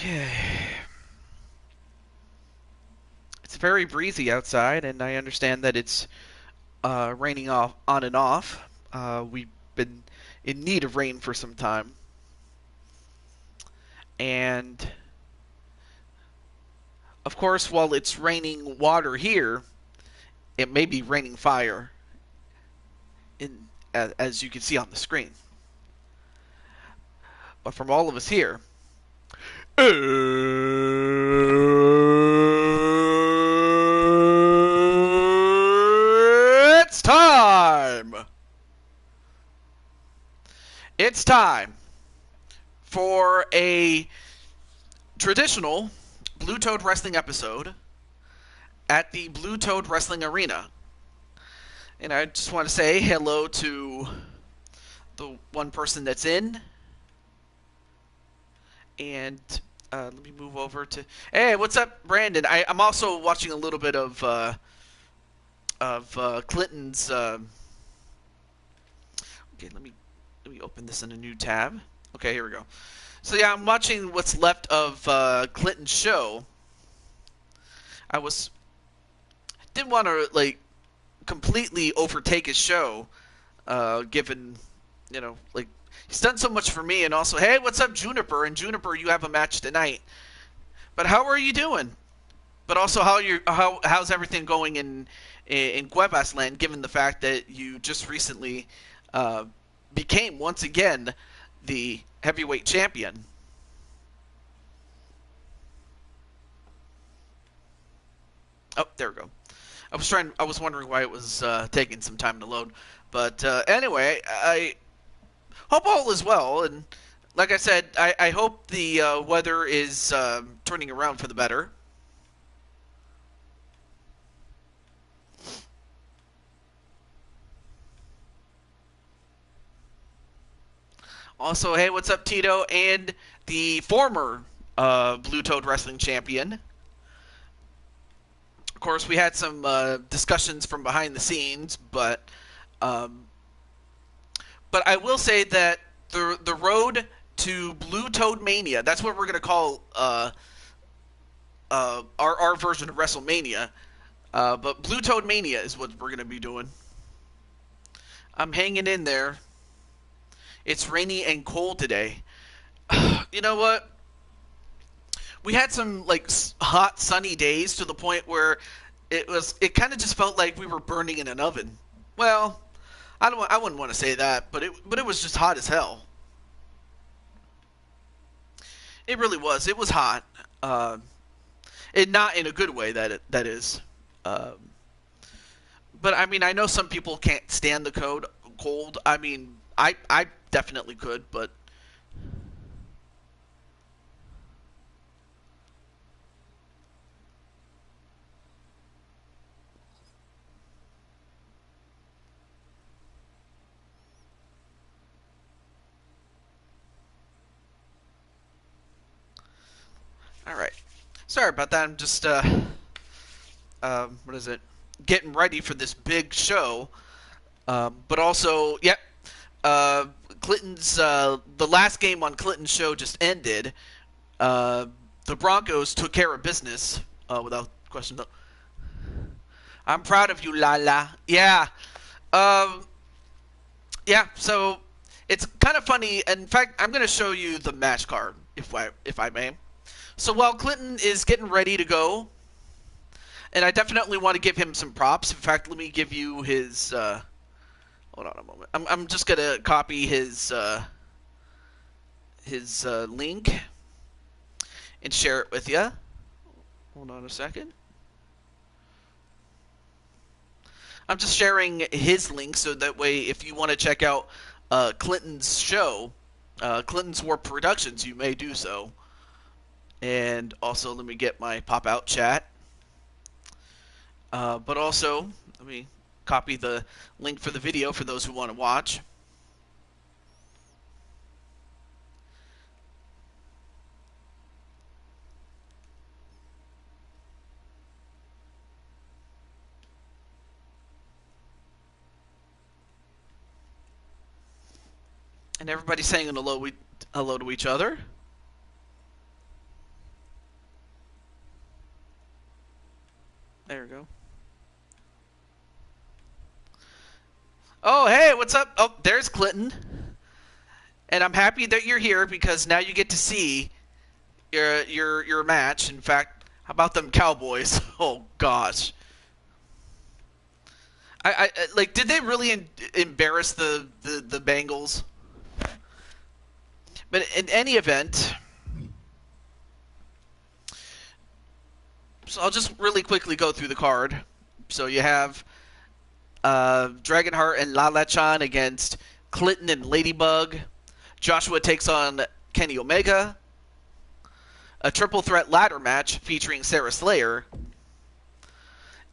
Okay. It's very breezy outside, and I understand that it's raining off on and off. We've been in need of rain for some time, and of course, while it's raining water here, it may be raining fire, as you can see on the screen. But from all of us here, it's time! It's time for a traditional Blue Toad Wrestling episode at the Blue Toad Wrestling Arena. And I just want to say hello to the one person that's in. And let me move over to. Hey, what's up, Brandon? I'm also watching a little bit of Clinton's. Okay, let me open this in a new tab. Okay, here we go. So yeah, I'm watching what's left of Clinton's show. I didn't want to completely overtake his show, given he's done so much for me, and also, hey, what's up, Juniper? And Juniper, you have a match tonight. But how are you doing? But also, how's everything going in Cuevas land, given the fact that you just recently became once again the heavyweight champion? Oh, there we go. I was wondering why it was taking some time to load. But anyway, I hope all is well, and like I said, I hope the weather is turning around for the better. Also, hey, what's up, Tito? And the former Blue Toad Wrestling Champion. Of course, we had some discussions from behind the scenes, um, but I will say that the road to Blue Toad Mania, that's what we're going to call our version of WrestleMania. But Blue Toad Mania is what we're going to be doing. I'm hanging in there. It's rainy and cold today. You know what? We had some hot sunny days to the point where it kind of just felt like we were burning in an oven. Well, I wouldn't want to say that, but it was just hot as hell. It really was. It was hot. It not in a good way that is. Um, but I mean, I know some people can't stand the cold. I mean, I definitely could, but all right. Sorry about that. I'm just what is it? Getting ready for this big show. But also, yep. Clinton's the last game on Clinton's show just ended. Uh, the Broncos took care of business without question. I'm proud of you, Lala. Yeah. Um, yeah. So it's kind of funny. In fact, I'm going to show you the match card if I may. So while Clinton is getting ready to go, and I definitely want to give him some props. In fact, let me give you his. Hold on a moment. I'm just gonna copy his link and share it with you. Hold on a second. I'm just sharing his link so that way, if you want to check out Clinton's show, Clinton's War Productions, you may do so. And also, let me get my pop-out chat. But also, let me copy the link for the video for those who want to watch. And everybody's saying hello to each other. There we go. Oh, hey, what's up? Oh, there's Clinton. And I'm happy that you're here because now you get to see your match. In fact, how about them Cowboys? Oh gosh. I like. Did they really embarrass the Bengals? But in any event, so I'll just really quickly go through the card. So you have Dragonheart and Lala Chan against Clinton and Ladybug. Joshua takes on Kenny Omega. A triple threat ladder match featuring Sarah Slayer.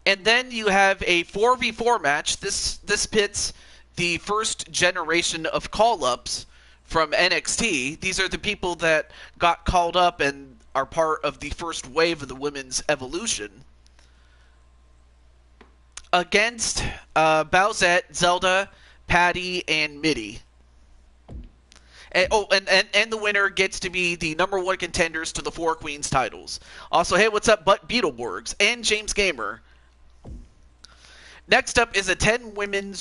And then you have a 4v4 match. This pits the first generation of call-ups from NXT. These are the people that got called up and are part of the first wave of the women's evolution. Against Bowsette, Zelda, Patty, and Mitty. And the winner gets to be the #1 contenders to the Four Queens titles. Also, hey, what's up, Beetleborgs and James Gamer. Next up is a 10 women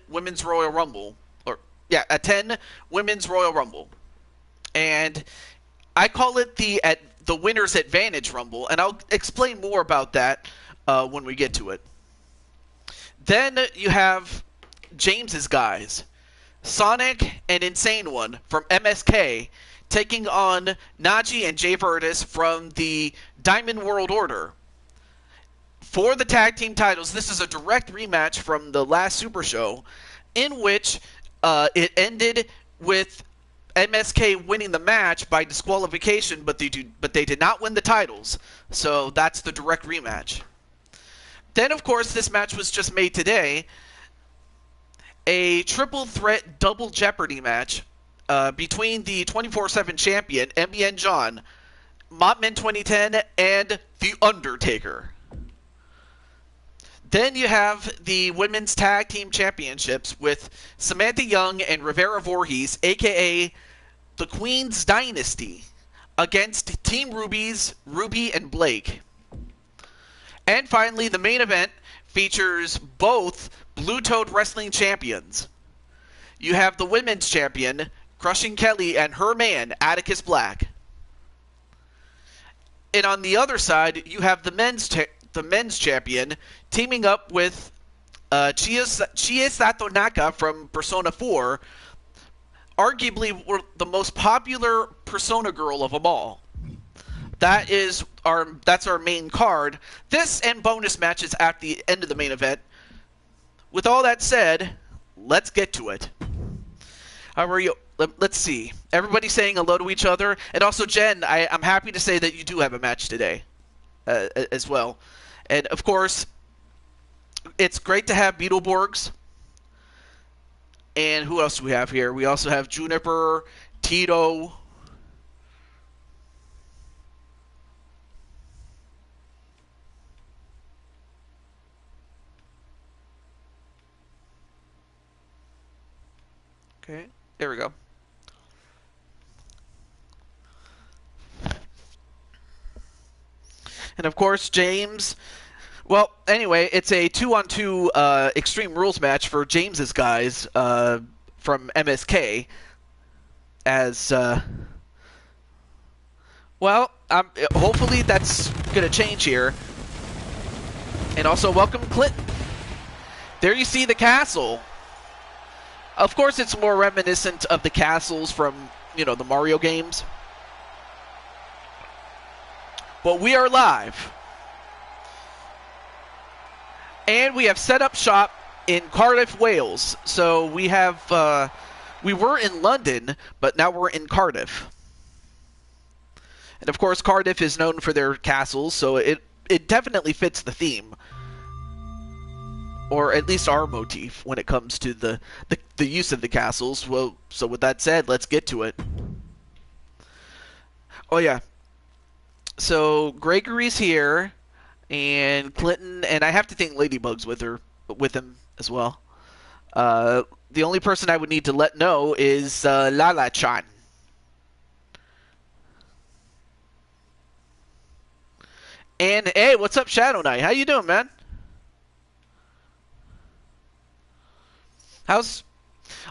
women's Royal Rumble, a 10 women's Royal Rumble, and I call it the winner's advantage Rumble, and I'll explain more about that when we get to it. Then you have James's guys, Sonic and Insane One from MSK, taking on Najee and Jay Virtus from the Diamond World Order. For the tag team titles, this is a direct rematch from the last Super Show, in which it ended with MSK winning the match by disqualification, but they did not win the titles. So that's the direct rematch. Then, of course, this match was just made today. A triple threat double Jeopardy match between the 24/7 champion, MBN John, Mottman 2010, and The Undertaker. Then you have the Women's Tag Team Championships with Samantha Young and Rivera Voorhees, a.k.a. the Queen's Dynasty, against Team Ruby's Ruby and Blake. And finally, the main event features both Blue Toad Wrestling champions. You have the Women's Champion, Crushing Kelly, and her man, Atticus Black. And on the other side, you have the men's champion teaming up with Chie Sato Naka from Persona 4, arguably the most popular Persona girl of them all. That's our main card. This and bonus matches at the end of the main event. With all that said, let's get to it. How are you? Let's see. Everybody saying hello to each other. And also, Jen, I'm happy to say that you do have a match today as well. And, of course, it's great to have Beetleborgs. And who else do we have here? We also have Juniper, Tito. Okay, there we go. And of course, James. Well, anyway, it's a 2-on-2 Extreme Rules match for James's guys from MSK. As well, hopefully that's gonna change here. And also, welcome Clinton. There you see the castle. Of course, it's more reminiscent of the castles from, the Mario games. But we are live. And we have set up shop in Cardiff, Wales. So we were in London, but now we're in Cardiff. And of course, Cardiff is known for their castles, so it definitely fits the theme. Or at least our motif when it comes to the use of the castles. Well, so with that said, let's get to it. Oh yeah. So Gregory's here, and Clinton, and I have to think Ladybug's with him as well. The only person I would need to let know is Lala-chan. And hey, what's up, Shadow Knight? How you doing, man? How's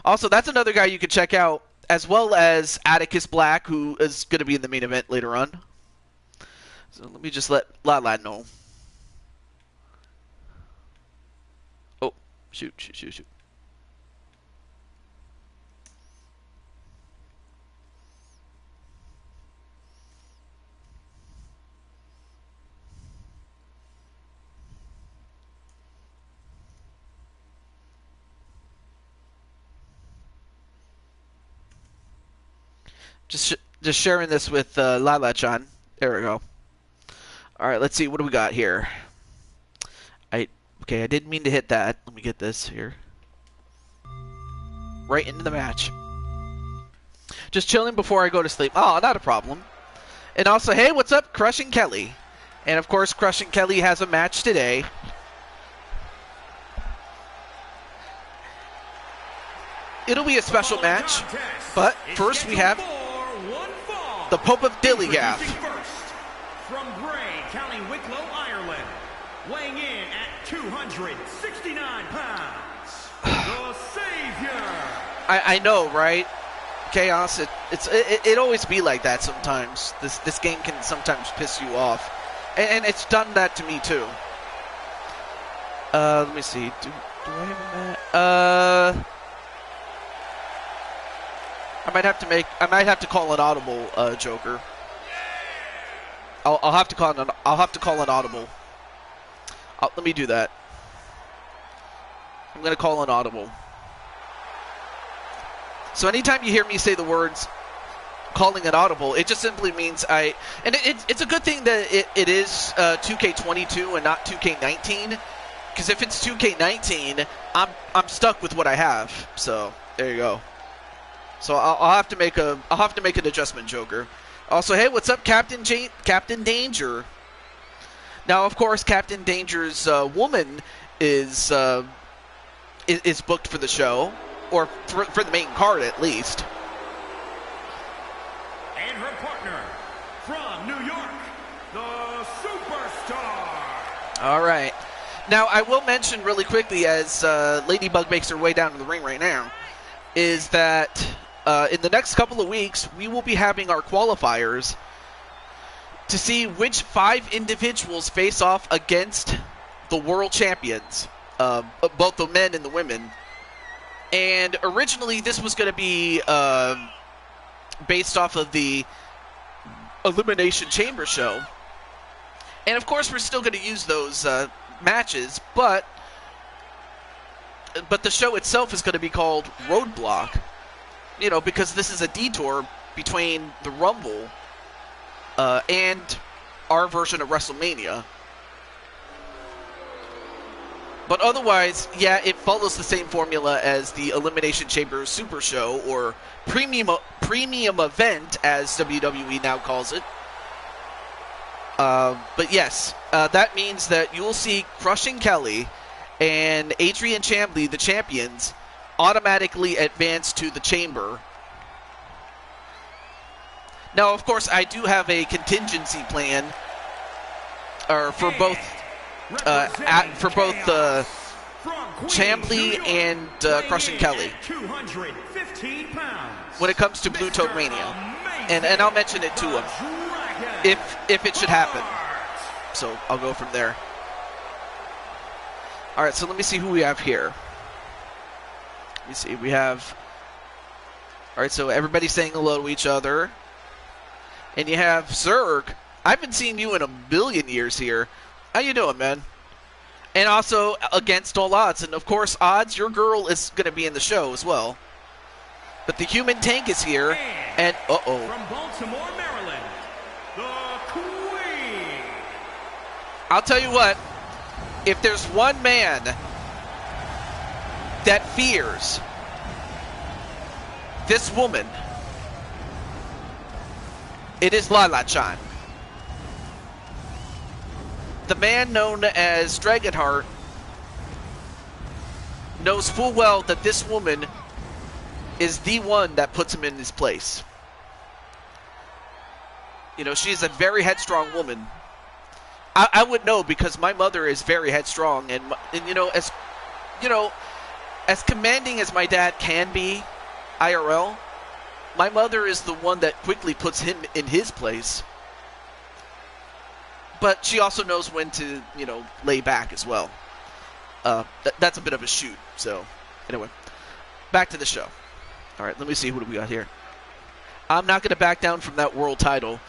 Also, that's another guy you could check out, as well as Atticus Black, who is going to be in the main event later on. So let me just let Lala know. Oh, shoot. Just sharing this with Lala-chan. There we go. All right, let's see. What do we got here? Okay, I didn't mean to hit that. Let me get this here. Right into the match. Just chilling before I go to sleep. Oh, not a problem. And also, hey, what's up, Crushing Kelly? And of course, Crushing Kelly has a match today. It'll be a special match, but first we have the Pope of Dillygaff. From Bray, County Wicklow, Ireland, weighing in at 269 pounds, the Savior. I know, right? Chaos. It always be like that sometimes. This game can sometimes piss you off, and it's done that to me too. Let me see. Do I have a match? I might have to call an audible, Joker. I'll have to call an audible. Let me do that. I'm gonna call an audible. So anytime you hear me say the words calling an audible, it just simply means it's a good thing that it is 2K22 and not 2K19, because if it's 2K19, I'm stuck with what I have. So there you go. So I'll have to make an adjustment, Joker. Also, hey, what's up, Captain Danger? Now, of course, Captain Danger's woman is booked for the show, or for the main card at least. And her partner from New York, the Superstar. All right. Now, I will mention really quickly, as Ladybug makes her way down to the ring right now, is that in the next couple of weeks, we will be having our qualifiers to see which 5 individuals face off against the world champions, both the men and the women. And originally, this was going to be based off of the Elimination Chamber show. And of course, we're still going to use those matches, but the show itself is going to be called Roadblock. You know, because this is a detour between the Rumble and our version of WrestleMania. But otherwise, yeah, it follows the same formula as the Elimination Chamber Super Show, or premium event, as WWE now calls it. But yes, that means that you'll see Crushing Kelly and Adrian Chambly, the champions, automatically advance to the chamber. Now, of course, I do have a contingency plan for both Chambly and Crushing Kelly when it comes to Blue Toad Mania, and I'll mention it to him if it should happen. So I'll go from there. All right, so let me see who we have here. Let me see. We have. All right, so everybody's saying hello to each other. And you have Zerg. I haven't seen you in a billion years here. How you doing, man? And also, against all odds. And, of course, odds, your girl is going to be in the show as well. But the human tank is here. And, uh-oh. From Baltimore, Maryland, the Queen. I'll tell you what. If there's one man that fears this woman, it is Lala-chan. The man known as Dragonheart knows full well that this woman is the one that puts him in his place. You know, she's a very headstrong woman. I would know because my mother is very headstrong, and you know, as commanding as my dad can be, IRL, my mother is the one that quickly puts him in his place. But she also knows when to, lay back as well. That's a bit of a shoot. So, anyway, back to the show. All right, let me see, what do we got here? I'm not going to back down from that world title.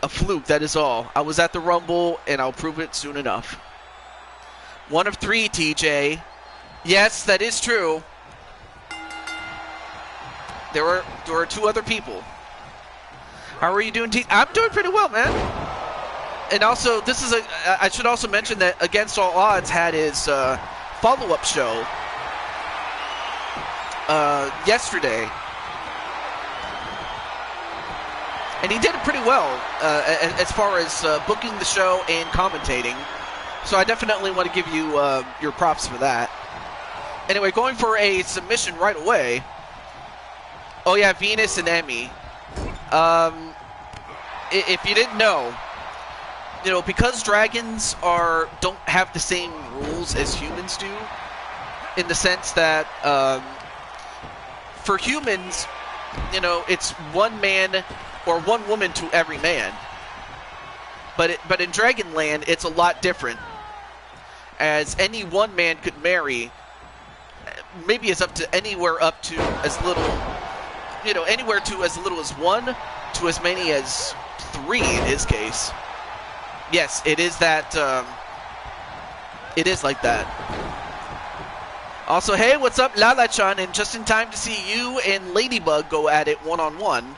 A fluke, that is all. I was at the Rumble, and I'll prove it soon enough. 1 of 3, TJ. Yes, that is true. There were 2 other people. How are you doing, TJ? I'm doing pretty well, man. And also, I should also mention that Against All Odds had his follow-up show yesterday. And he did it pretty well as far as booking the show and commentating. So I definitely want to give you your props for that. Anyway, going for a submission right away. Oh yeah, Venus and Emmy. If you didn't know, because dragons don't have the same rules as humans do, in the sense that for humans, it's one man or one woman to every man. But in Dragonland, it's a lot different, as any one man could marry. Maybe it's anywhere up to as little, anywhere to as little as 1 to as many as 3 in his case. Yes, it is that. It is like that. Also, hey, what's up, Lala-chan? And just in time to see you and Ladybug go at it one-on-one.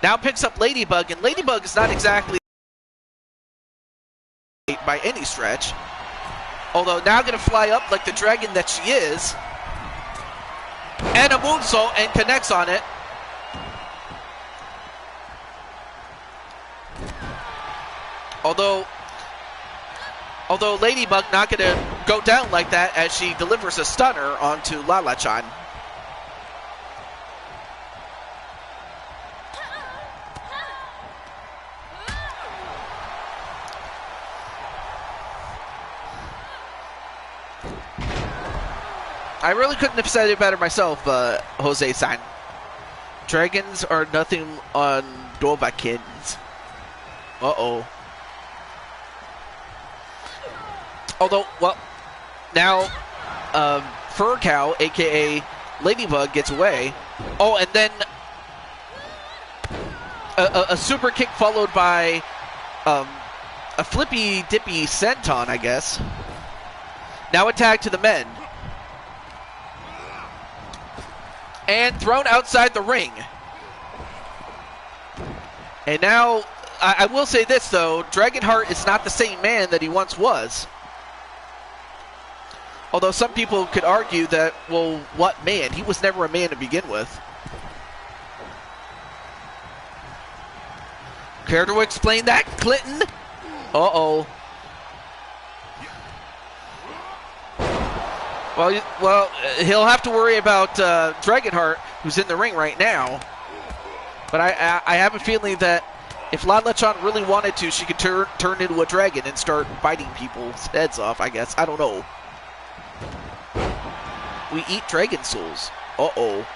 Now picks up Ladybug, and Ladybug is not exactly by any stretch. Although now going to fly up like the dragon that she is. And a moonsault, and connects on it. Although Ladybug not going to go down like that, as she delivers a stunner onto Lala-chan. I really couldn't have said it better myself, Jose-san. Dragons are nothing on Dovahkiins. Uh-oh. Although, well, now Fur Cow, a.k.a. Ladybug, gets away. Oh, and then a super kick followed by a flippy-dippy senton, I guess. Now a tag to the men. And thrown outside the ring. And now, I will say this, though. Dragonheart is not the same man that he once was. Although some people could argue that, well, what man? He was never a man to begin with. Care to explain that, Clinton? Uh-oh. Well, he'll have to worry about Dragonheart, who's in the ring right now. But I have a feeling that if Lala-chan really wanted to, she could turn into a dragon and start biting people's heads off, I guess. I don't know. We eat dragon souls. Uh-oh.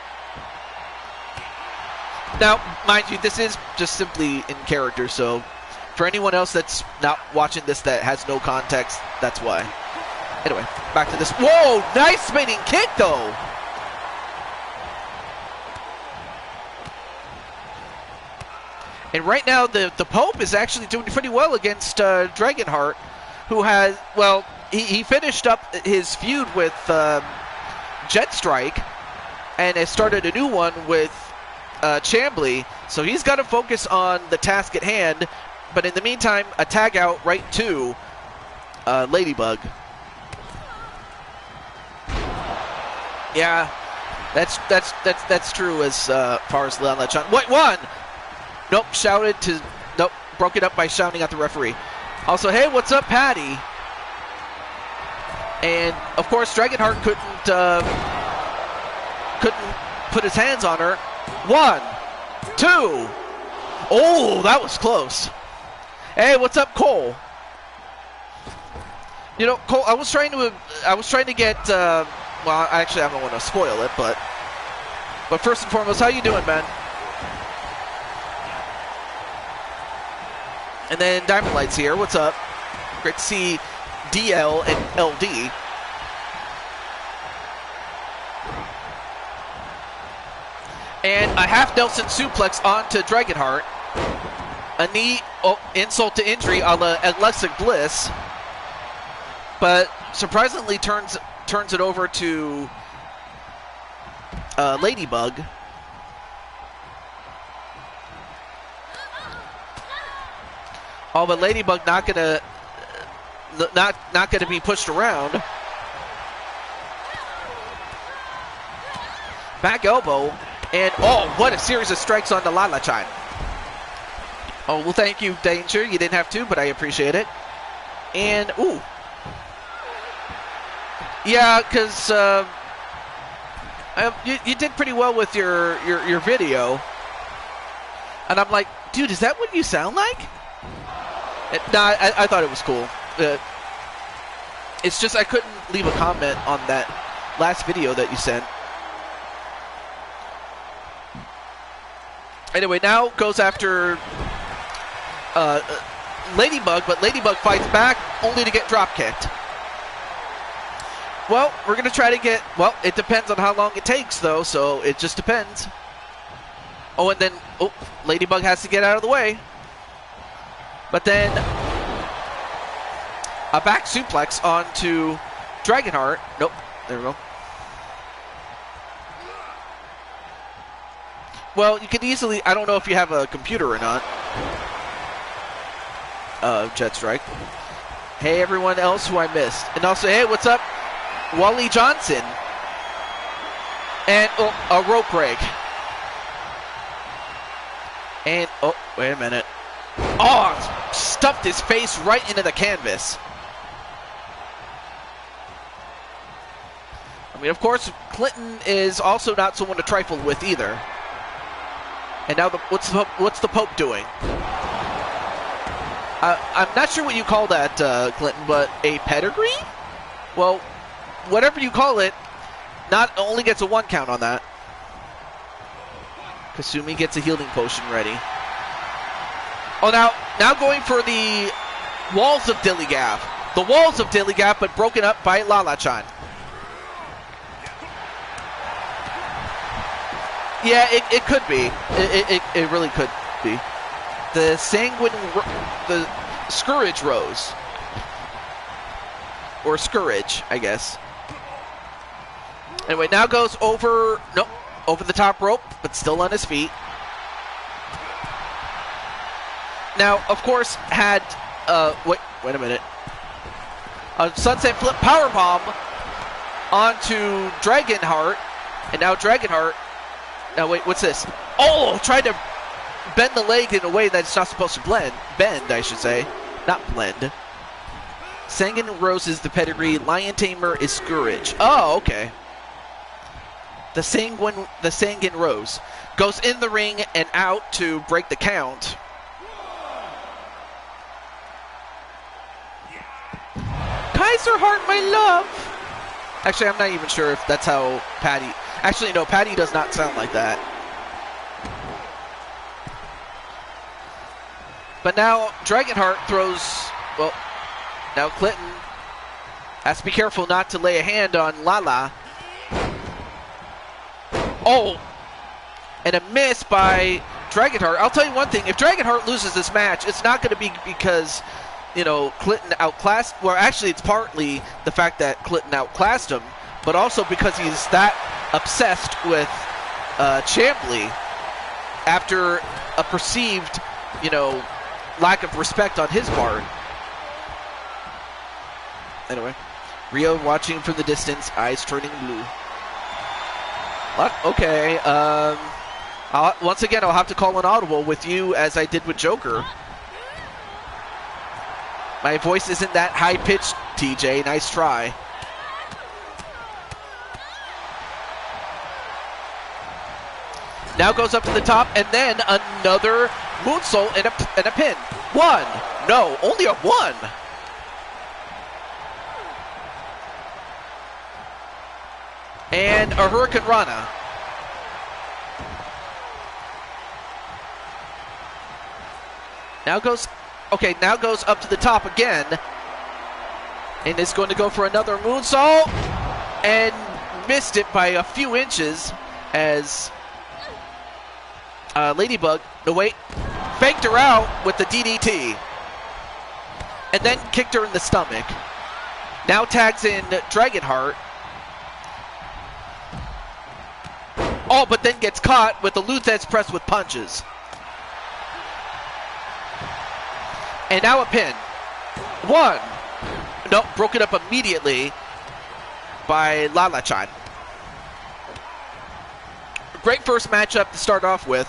Now, mind you, this is just simply in character, so for anyone else that's not watching this that has no context, that's why. Anyway, back to this. Whoa, nice spinning kick, though. And right now, the Pope is actually doing pretty well against Dragonheart, who has, well, he finished up his feud with Jet Strike and has started a new one with Chambly. So he's got to focus on the task at hand. But in the meantime, a tag out right to Ladybug. Yeah, that's true as far as Lala-chan. What, one? Nope, nope, broke it up by shouting at the referee. Also, hey, what's up, Patty? And of course, Dragonheart couldn't put his hands on her. 1, 2. Oh, that was close. Hey, what's up, Cole? You know, Cole, I was trying to get, well, actually, I don't want to spoil it, but first and foremost, how you doing, man? And then Diamond Light's here. What's up? Great to see DL and LD. And a half Nelson suplex onto Dragonheart. A knee, insult to injury a la Alexa Bliss. But surprisingly turns it over to Ladybug. Oh, but Ladybug not gonna be pushed around. Back elbow, and oh, what a series of strikes on the Lala-chan. Oh, well, thank you, Danger. You didn't have to, but I appreciate it. And ooh. Yeah, because you did pretty well with your video. And I'm like, dude, is that what you sound like? Nah, I thought it was cool. It's just I couldn't leave a comment on that last video that you sent. Anyway, now goes after Ladybug, but Ladybug fights back only to get drop kicked. Well, we're going to try to get... Well, it depends on how long it takes, though, so it just depends. Oh, and then... Oh, Ladybug has to get out of the way. But then... A back suplex onto Dragonheart. Nope, there we go. Well, you can easily... I don't know if you have a computer or not. Jet Strike. Hey, everyone else who I missed. And also, hey, what's up? Wally Johnson. And a rope break. And, oh, wait a minute. Oh, stuffed his face right into the canvas. I mean, of course, Clinton is also not someone to trifle with either. And now, what's the Pope doing? I'm not sure what you call that, Clinton, but a pedigree? Well, whatever you call it, not only gets a 1 count on that. Kasumi gets a healing potion ready. Oh, now going for the walls of Dilligaff. The walls of Dilligaff, but broken up by Lala-chan. Yeah, it could be. It really could be. The the Scourge Rose. Or Scourge, I guess. Anyway, now goes over the top rope, but still on his feet. Now, of course, had, wait a minute. A Sunset Flip Powerbomb onto Dragonheart, and now Dragonheart, now wait, what's this? Oh, tried to bend the leg in a way that it's not supposed to bend, I should say. Not blend. Sanguine Rose is the pedigree, Lion Tamer is Scourge. Oh, okay. The Sanguine Rose goes in the ring and out to break the count. Kaiser Heart, my love. Actually, I'm not even sure if that's how Patty... Actually, no, Patty does not sound like that. But now, Dragonheart throws... Well, now Clinton has to be careful not to lay a hand on Lala. Oh! And a miss by Dragonheart. I'll tell you one thing. If Dragonheart loses this match, it's not going to be because... You know, Clinton outclassed... Well, actually, it's partly the fact that Clinton outclassed him, but also because he's that obsessed with Chambly after a perceived, you know, lack of respect on his part. Anyway, Rio watching from the distance, eyes turning blue. What? Okay, once again, I'll have to call an audible with you as I did with Joker. My voice isn't that high-pitched, TJ. Nice try. Now goes up to the top, and then another moonsault and a pin. 1. No, only a 1. And a Hurricane Rana. Now goes up to the top again. And is going to go for another moonsault. And missed it by a few inches as Ladybug, no wait, faked her out with the DDT. And then kicked her in the stomach. Now tags in Dragonheart. Oh, but then gets caught with the Luthez press with punches. And now a pin. One. Nope, broke it up immediately by Lala-chan. Great first matchup to start off with.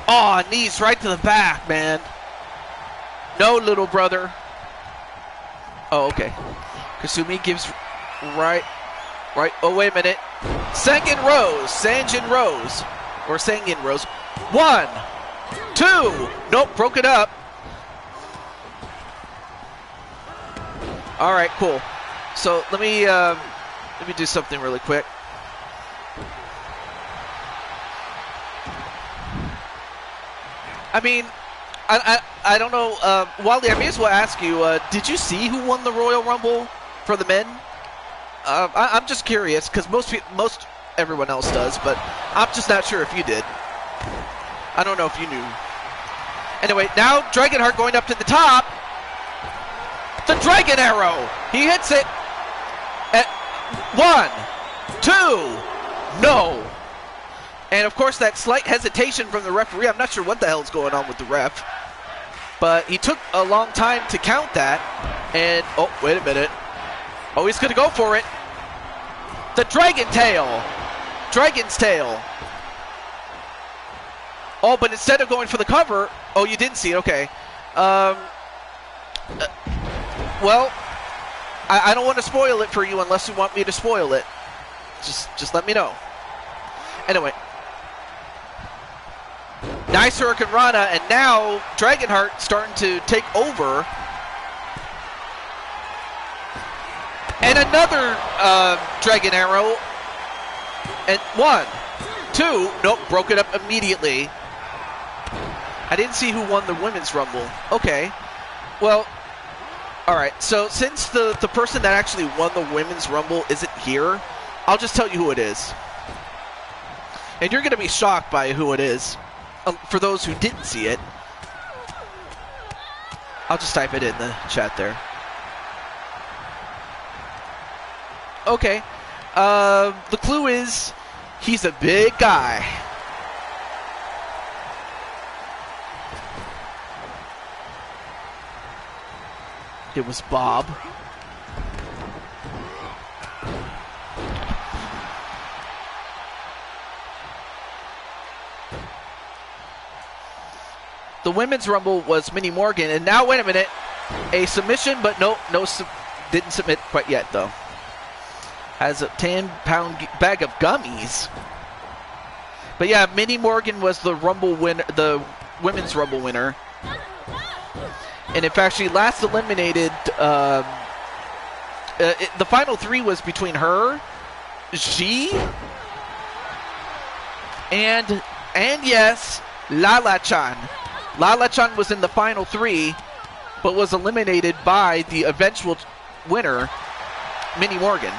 Oh, knees right to the back, man. No, little brother. Oh, okay. Kasumi gives right. Oh, wait a minute. Sanjin Rose. Or Sanjin Rose. 1, 2. Nope, broke it up. All right, cool. So let me do something really quick. I mean, I don't know, Wally, I may as well ask you, did you see who won the Royal Rumble for the men? I'm just curious, because most everyone else does, but I'm just not sure if you did. I don't know if you knew. Anyway, now Dragonheart going up to the top. The Dragon Arrow! He hits it at 1, 2, no! And of course that slight hesitation from the referee, I'm not sure what the hell's going on with the ref. But he took a long time to count that. And, oh, wait a minute. Oh, he's gonna go for it. The Dragon Tail! Dragon's Tail. Oh, but instead of going for the cover, oh, you didn't see it, okay. Well, I don't want to spoil it for you unless you want me to spoil it. Just let me know. Anyway. Nice Hurricane Rana, and now Dragonheart starting to take over. And another Dragon Arrow. And 1, 2, nope, broke it up immediately. I didn't see who won the Women's Rumble. Okay. Well, alright, so since the person that actually won the Women's Rumble isn't here, I'll just tell you who it is. And you're going to be shocked by who it is. For those who didn't see it, I'll just type it in the chat there. Okay. The clue is, he's a big guy. It was Bob. The Women's Rumble was Minnie Morgan, and now, wait a minute, a submission, but didn't submit quite yet, though. Has a 10-pound bag of gummies. But yeah, Minnie Morgan was the Rumble winner, the Women's Rumble winner. And in fact, she last eliminated, the final 3 was between her, G, and yes, Lala-chan. Lala-chan was in the final 3, but was eliminated by the eventual winner, Minnie Morgan.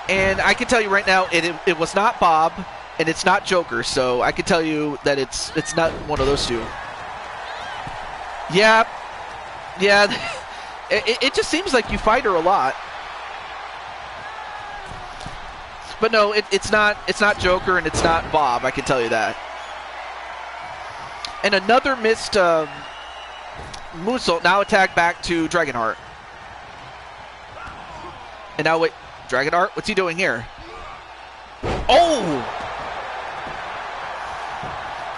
And I can tell you right now, it was not Bob, and it's not Joker, so I can tell you that it's not one of those two. Yeah, it just seems like you fight her a lot. But no, it's not Joker, and it's not Bob, I can tell you that. And another missed moonsault, now attack back to Dragonheart. And now wait, Dragonheart, what's he doing here? Oh!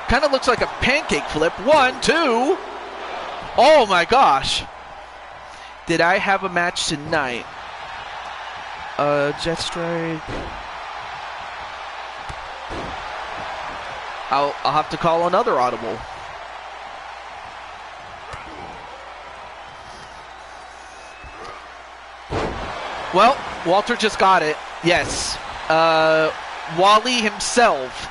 Kind of looks like a pancake flip. 1, 2. Oh my gosh. Did I have a match tonight? Jet Strike. I'll have to call another audible. Well, Walter just got it. Yes. Wally himself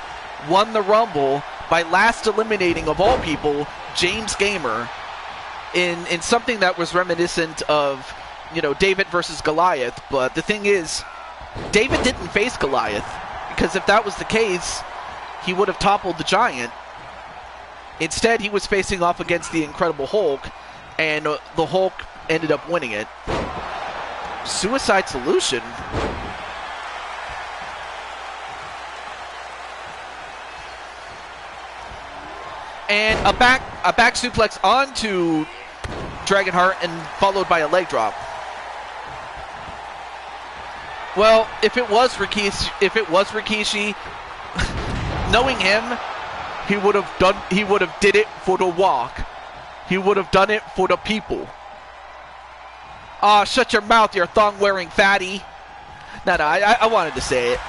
won the Rumble by last eliminating, of all people, James Gamer in something that was reminiscent of, David versus Goliath. But the thing is, David didn't face Goliath, because if that was the case, he would have toppled the Giant. Instead, he was facing off against the Incredible Hulk, and the Hulk ended up winning it. Suicide solution. And a back suplex onto Dragonheart, and followed by a leg drop. Well, if it was Rikishi, knowing him, he would have did it for the walk. He would have done it for the people. Shut your mouth, you thong-wearing fatty. No, I wanted to say it.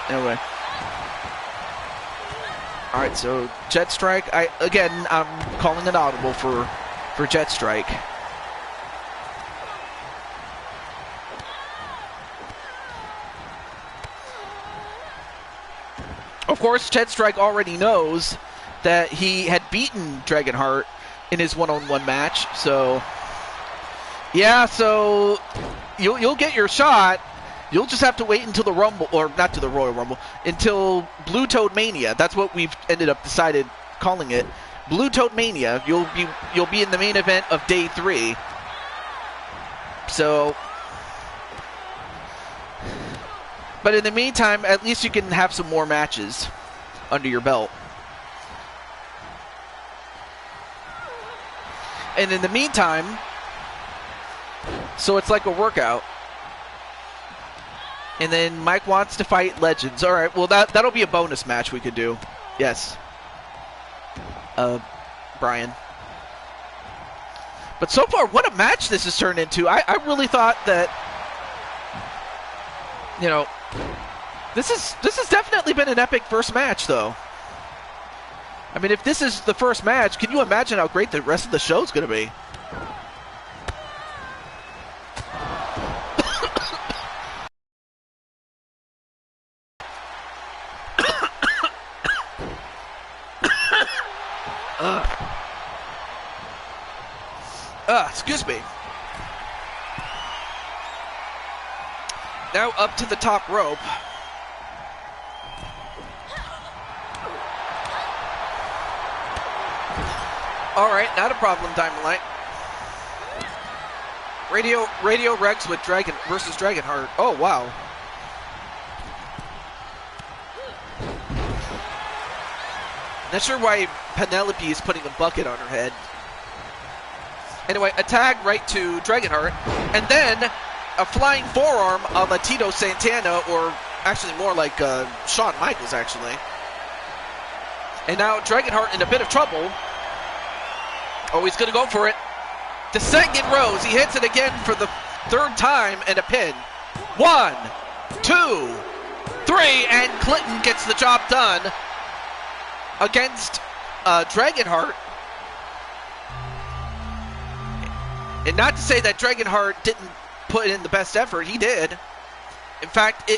Anyway. Alright, so Jet Strike. I'm calling an audible for Jet Strike. Of course, Jet Strike already knows that he had beaten Dragonheart in his one-on-one match, so... Yeah, so you'll get your shot. You'll just have to wait until the Rumble, or not to the Royal Rumble, until Blue Toad Mania. That's what we've ended up decided calling it. Blue Toad Mania. You'll be in the main event of day 3. So, but in the meantime, at least you can have some more matches under your belt. And in the meantime, so it's like a workout. And then Mike wants to fight Legends. All right, well, that'll be a bonus match we could do. Yes. Brian. But so far, what a match this has turned into. I really thought that, this has definitely been an epic first match, though. I mean, if this is the first match, can you imagine how great the rest of the show's going to be? Excuse me. Now up to the top rope. Alright, not a problem, Diamond Light. Radio Rex with Dragon versus Dragonheart. Oh, wow. Not sure why Penelope is putting a bucket on her head. Anyway, a tag right to Dragonheart, and then a flying forearm on Tito Santana, or actually more like Shawn Michaels, actually. And now Dragonheart in a bit of trouble. Oh, he's going to go for it. The second rose, he hits it again for the third time, and a pin. 1, 2, 3, and Clinton gets the job done against Dragonheart. And not to say that Dragonheart didn't put in the best effort, he did. In fact,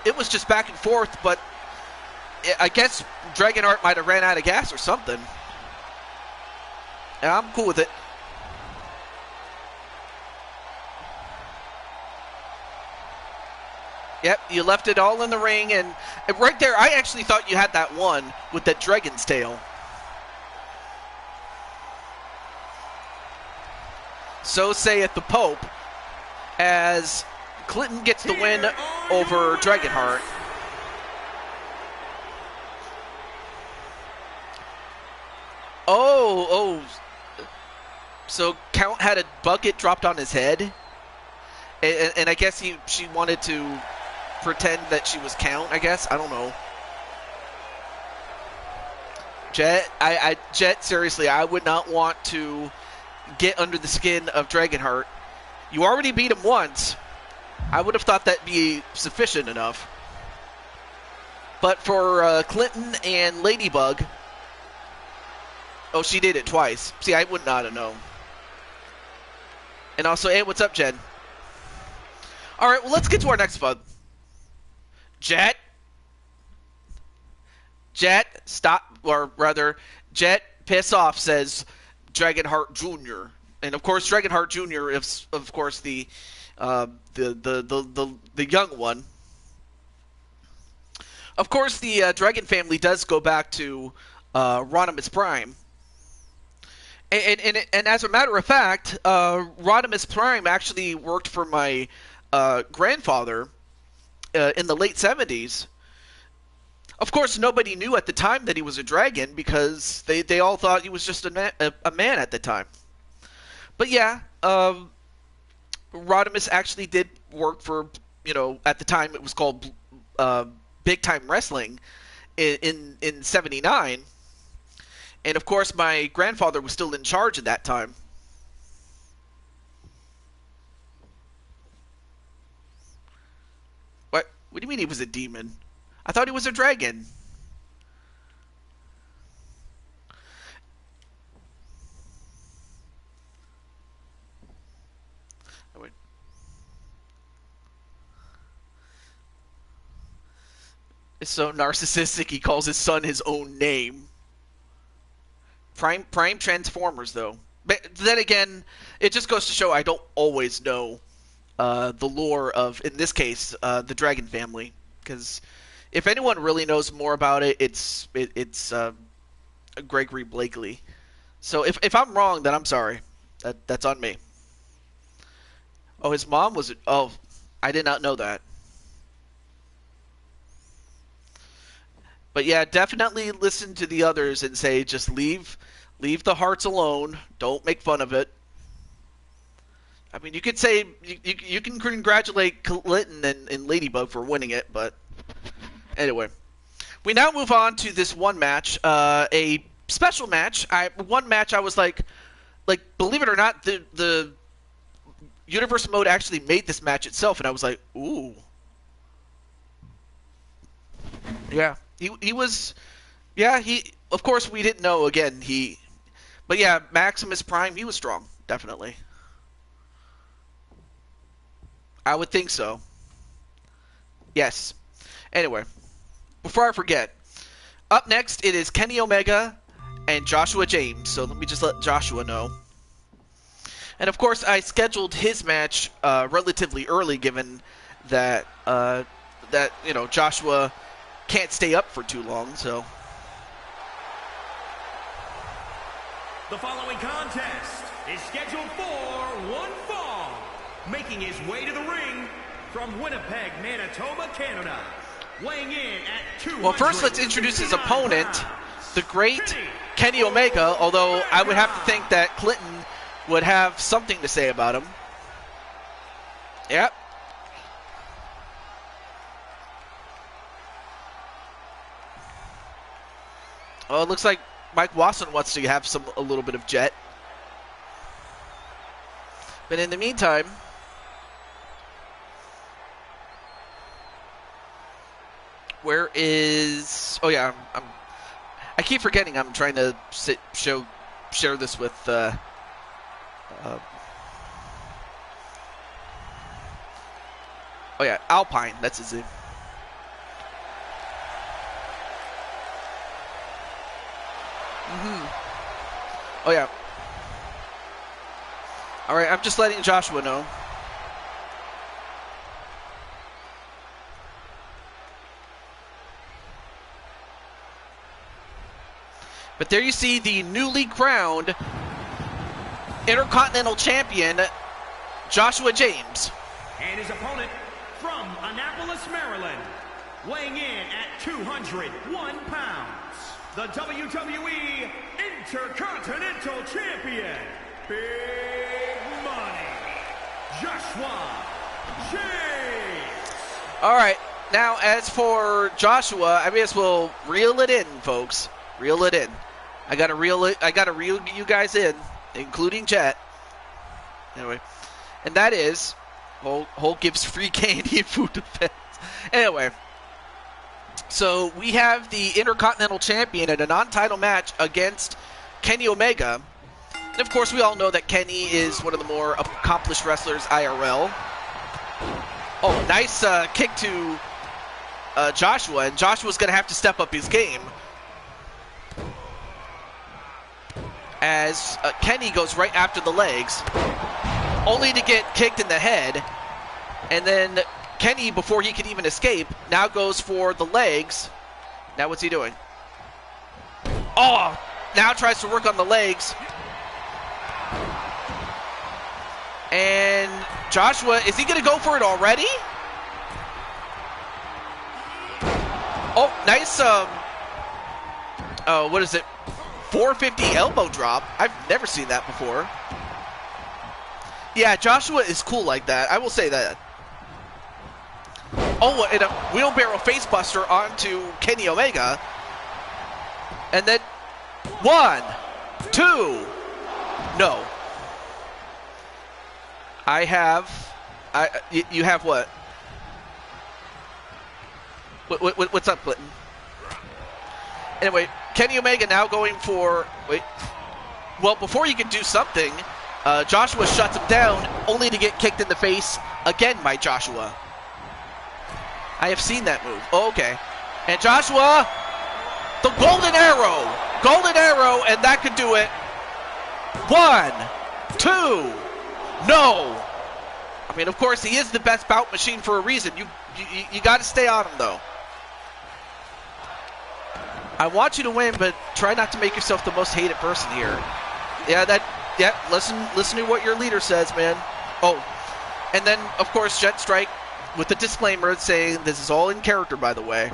it was just back and forth, but I guess Dragonheart might have ran out of gas or something. And I'm cool with it. Yep, you left it all in the ring, and right there, I actually thought you had that one with that dragon's tail. So saith the Pope, as Clinton gets the win over Dragonheart. Oh, so Count had a bucket dropped on his head, and I guess she wanted to pretend that she was Count, I guess. I don't know. Jet, seriously, I would not want to get under the skin of Dragonheart. You already beat him once. I would have thought that'd be sufficient enough. But for Clinton and Ladybug, Oh, she did it twice. See, I would not have known. And also, hey, what's up, Jen? All right, well, let's get to our next fun. Jet, stop, or rather, Jet, piss off, says Dragonheart Jr. And of course, Dragonheart Jr. is, of course, the young one. Of course, the Dragon family does go back to Rodimus Prime. And as a matter of fact, Rodimus Prime actually worked for my grandfather in the late 70s. Of course, nobody knew at the time that he was a dragon because they all thought he was just a man at the time. But yeah, Rodimus actually did work for, at the time it was called Big Time Wrestling in 79. And of course, my grandfather was still in charge at that time. What? What do you mean he was a demon? I thought he was a dragon. It's so narcissistic he calls his son his own name. Prime Transformers, though. But then again, it just goes to show I don't always know the lore of, in this case, the Dragon family. Because if anyone really knows more about it, it's Gregory Blakely. So if I'm wrong, then I'm sorry. That's on me. Oh, his mom was... Oh, I did not know that. But yeah, definitely listen to the others and say, just leave the hearts alone. Don't make fun of it. I mean, you could say you can congratulate Clinton and Ladybug for winning it, but anyway, we now move on to this one match, a special match. One match I was like, believe it or not, the Universe Mode actually made this match itself, and I was like, ooh, yeah. He was, yeah, of course, we didn't know, again, but yeah, Maximus Prime, he was strong, definitely. I would think so. Yes. Anyway, before I forget, up next, it is Kenny Omega and Joshua James, so let me just let Joshua know. And of course, I scheduled his match relatively early, given that, Joshua can't stay up for too long, so. The following contest is scheduled for one fall. Making his way to the ring from Winnipeg, Manitoba, Canada. Weighing in at 200. Well, first let's introduce his opponent, the great Kenny Omega, although I would have to think that Clinton would have something to say about him. Yep. Oh, it looks like Mike Wasson wants to have a little bit of Jet. But in the meantime, where is? Oh yeah, I keep forgetting. I'm trying to share this with. Oh yeah, Alpine. That's his name. Oh yeah. All right, I'm just letting Joshua know. But there you see the newly crowned Intercontinental Champion, Joshua James. And his opponent from Annapolis, Maryland, weighing in at 201 pounds, the WWE Intercontinental Champion, Big Money, Joshua James. All right, now as for Joshua, I guess we'll reel it in, folks. Reel it in. I gotta reel you guys in, including Jet. Anyway, and that is Hulk gives free candy and food defense. Anyway, so we have the Intercontinental Champion in a non-title match against Kenny Omega. And of course, we all know that Kenny is one of the more accomplished wrestlers IRL. Oh, nice kick to Joshua, and Joshua's going to have to step up his game as Kenny goes right after the legs, only to get kicked in the head. And then Kenny, before he could even escape, now goes for the legs. Now what's he doing? Oh, now tries to work on the legs. And Joshua, is he going to go for it already? Oh, nice, what is it? 450 elbow drop. I've never seen that before. Yeah, Joshua is cool like that. I will say that. Oh, and a wheelbarrow facebuster onto Kenny Omega. And then 1, 2. No. You have what? What's up, Clinton? Anyway, Kenny Omega now going for... Wait. Well, before you can do something, Joshua shuts him down, only to get kicked in the face again by Joshua. I have seen that move. Oh, okay. And Joshua, the golden arrow. Golden arrow, and that could do it. 1, 2. No. I mean, of course, he is the best bout machine for a reason. You got to stay on him, though. I want you to win, but try not to make yourself the most hated person here. Yeah, listen to what your leader says, man. Oh, and then, of course, Jet Strike with the disclaimer saying this is all in character, by the way.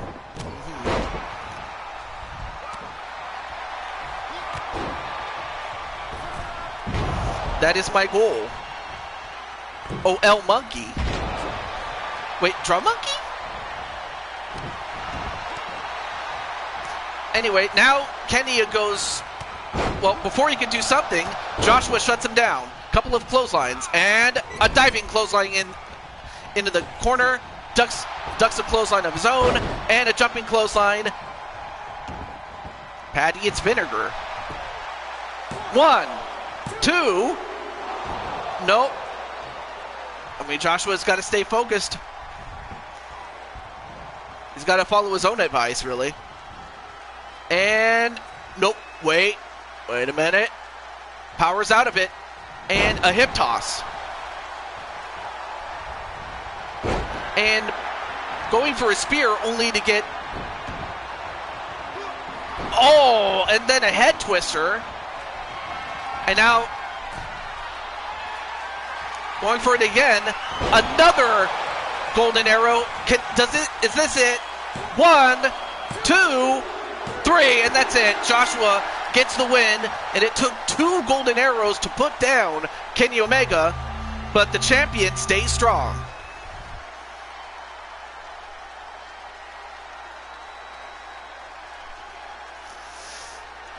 That is my goal. Oh, El Monkey. Wait, Drum Monkey? Anyway, now Kenny goes... Well, before he can do something, Joshua shuts him down. Couple of clotheslines, and a diving clothesline into the corner. Ducks a clothesline of his own, and a jumping clothesline. Patty, it's vinegar. 1, 2. Nope. I mean, Joshua's got to stay focused. He's got to follow his own advice, really. And, nope, wait a minute. Power's out of it. And a hip toss. And going for a spear only to get... Oh, and then a head twister. And now... Going for it again. Another golden arrow. Is this it? 1, 2, 3, and that's it. Joshua gets the win, and it took 2 golden arrows to put down Kenny Omega, but the champion stays strong.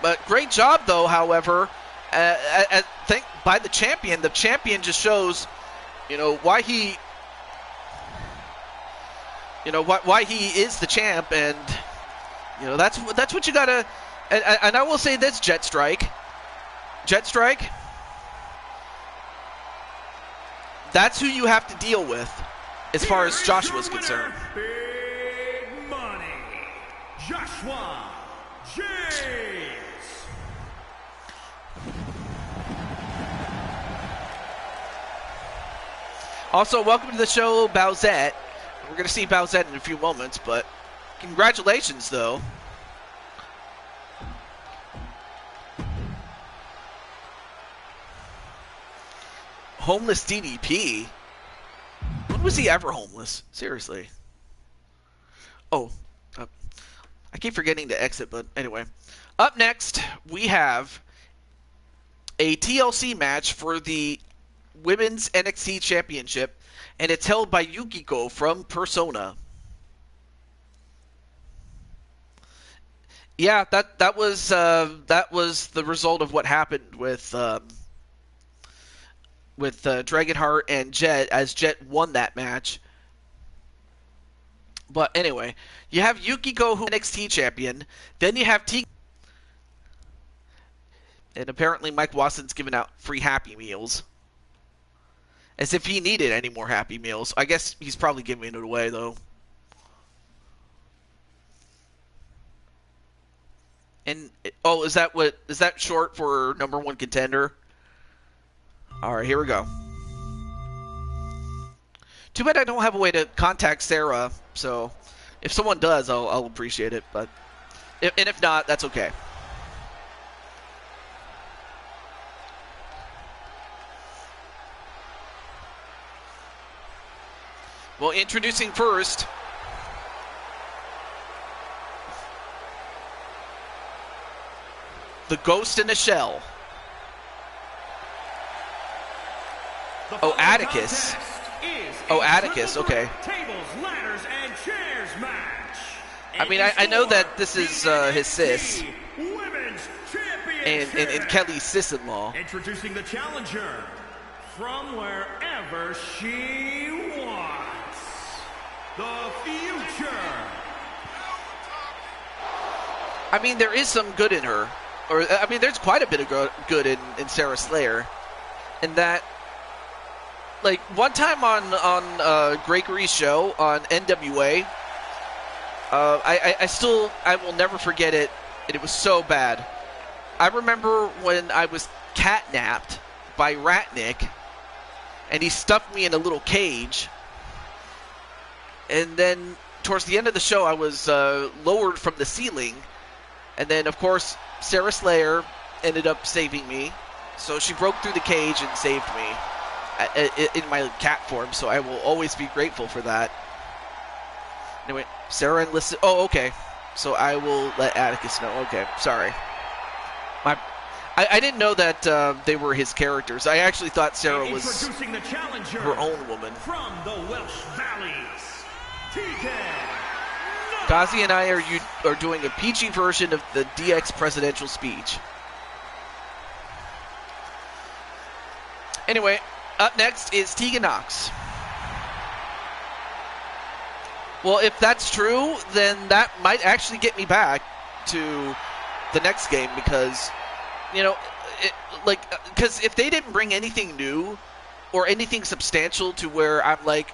But great job, though, however, I think by the champion. The champion just shows, why he, why he is the champ, and that's what you gotta. And I will say this, Jet Strike, that's who you have to deal with, as far as Joshua's concerned. Big money, Joshua James. Also, welcome to the show, Bowsette. We're going to see Bowsette in a few moments, but congratulations, though. Homeless DDP? When was he ever homeless? Seriously. Oh, I keep forgetting to exit, but anyway. Up next, we have a TLC match for the Women's NXT Championship, and it's held by Yukiko from Persona. Yeah, that was the result of what happened with Dragonheart and Jet, as Jet won that match. But anyway, you have Yukiko, who is NXT champion. Then you have And apparently Mike Watson's giving out free Happy Meals. As if he needed any more Happy Meals. I guess he's probably giving it away, though. And, oh, is that short for number one contender? Alright, here we go. Too bad I don't have a way to contact Sarah, so if someone does, I'll appreciate it, but and if not, that's okay. Well, introducing first, the Ghost in a Shell. Oh, Atticus. Oh, Atticus, okay. Tables, ladders, and chairs match. I mean, I know that this is his sis. Women's And Kelly's sis-in-law. Introducing the challenger from wherever she wants. The future. I mean, there is some good in her. Or, I mean, there's quite a bit of good in Sarah Slayer. And that, like, one time on Gregory's show on NWA, I will never forget it, and it was so bad. I remember when I was catnapped by Ratnick, and he stuffed me in a little cage, and then towards the end of the show, I was lowered from the ceiling, and then, of course, Sarah Slayer ended up saving me, so she broke through the cage and saved me in my cat form, so I will always be grateful for that. Anyway, Sarah enlisted. Oh, okay. So I will let Atticus know. Okay, sorry. I didn't know that they were his characters. I actually thought Sarah was her own woman. From the Welsh Valleys, Tegan. Ghazi and I are doing a PG version of the DX presidential speech. Anyway, up next is Tegan Knox. Well, if that's true, then that might actually get me back to the next game because, you know, because if they didn't bring anything new or anything substantial to where I'm like,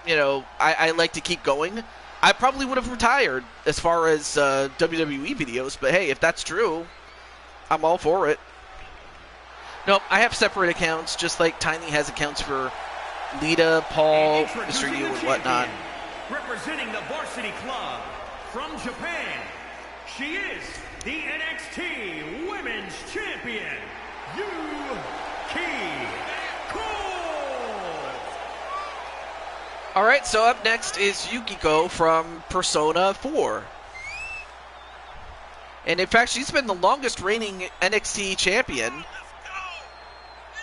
you know, I like to keep going, I probably would have retired as far as WWE videos. But hey, if that's true, I'm all for it. No, I have separate accounts, just like Tiny has accounts for Lita, Paul, Mr. Yu, and whatnot. Representing the Varsity Club from Japan, she is the NXT Women's Champion, Yuki Cole. All right, so up next is Yukiko from Persona 4. And in fact, she's been the longest reigning NXT champion.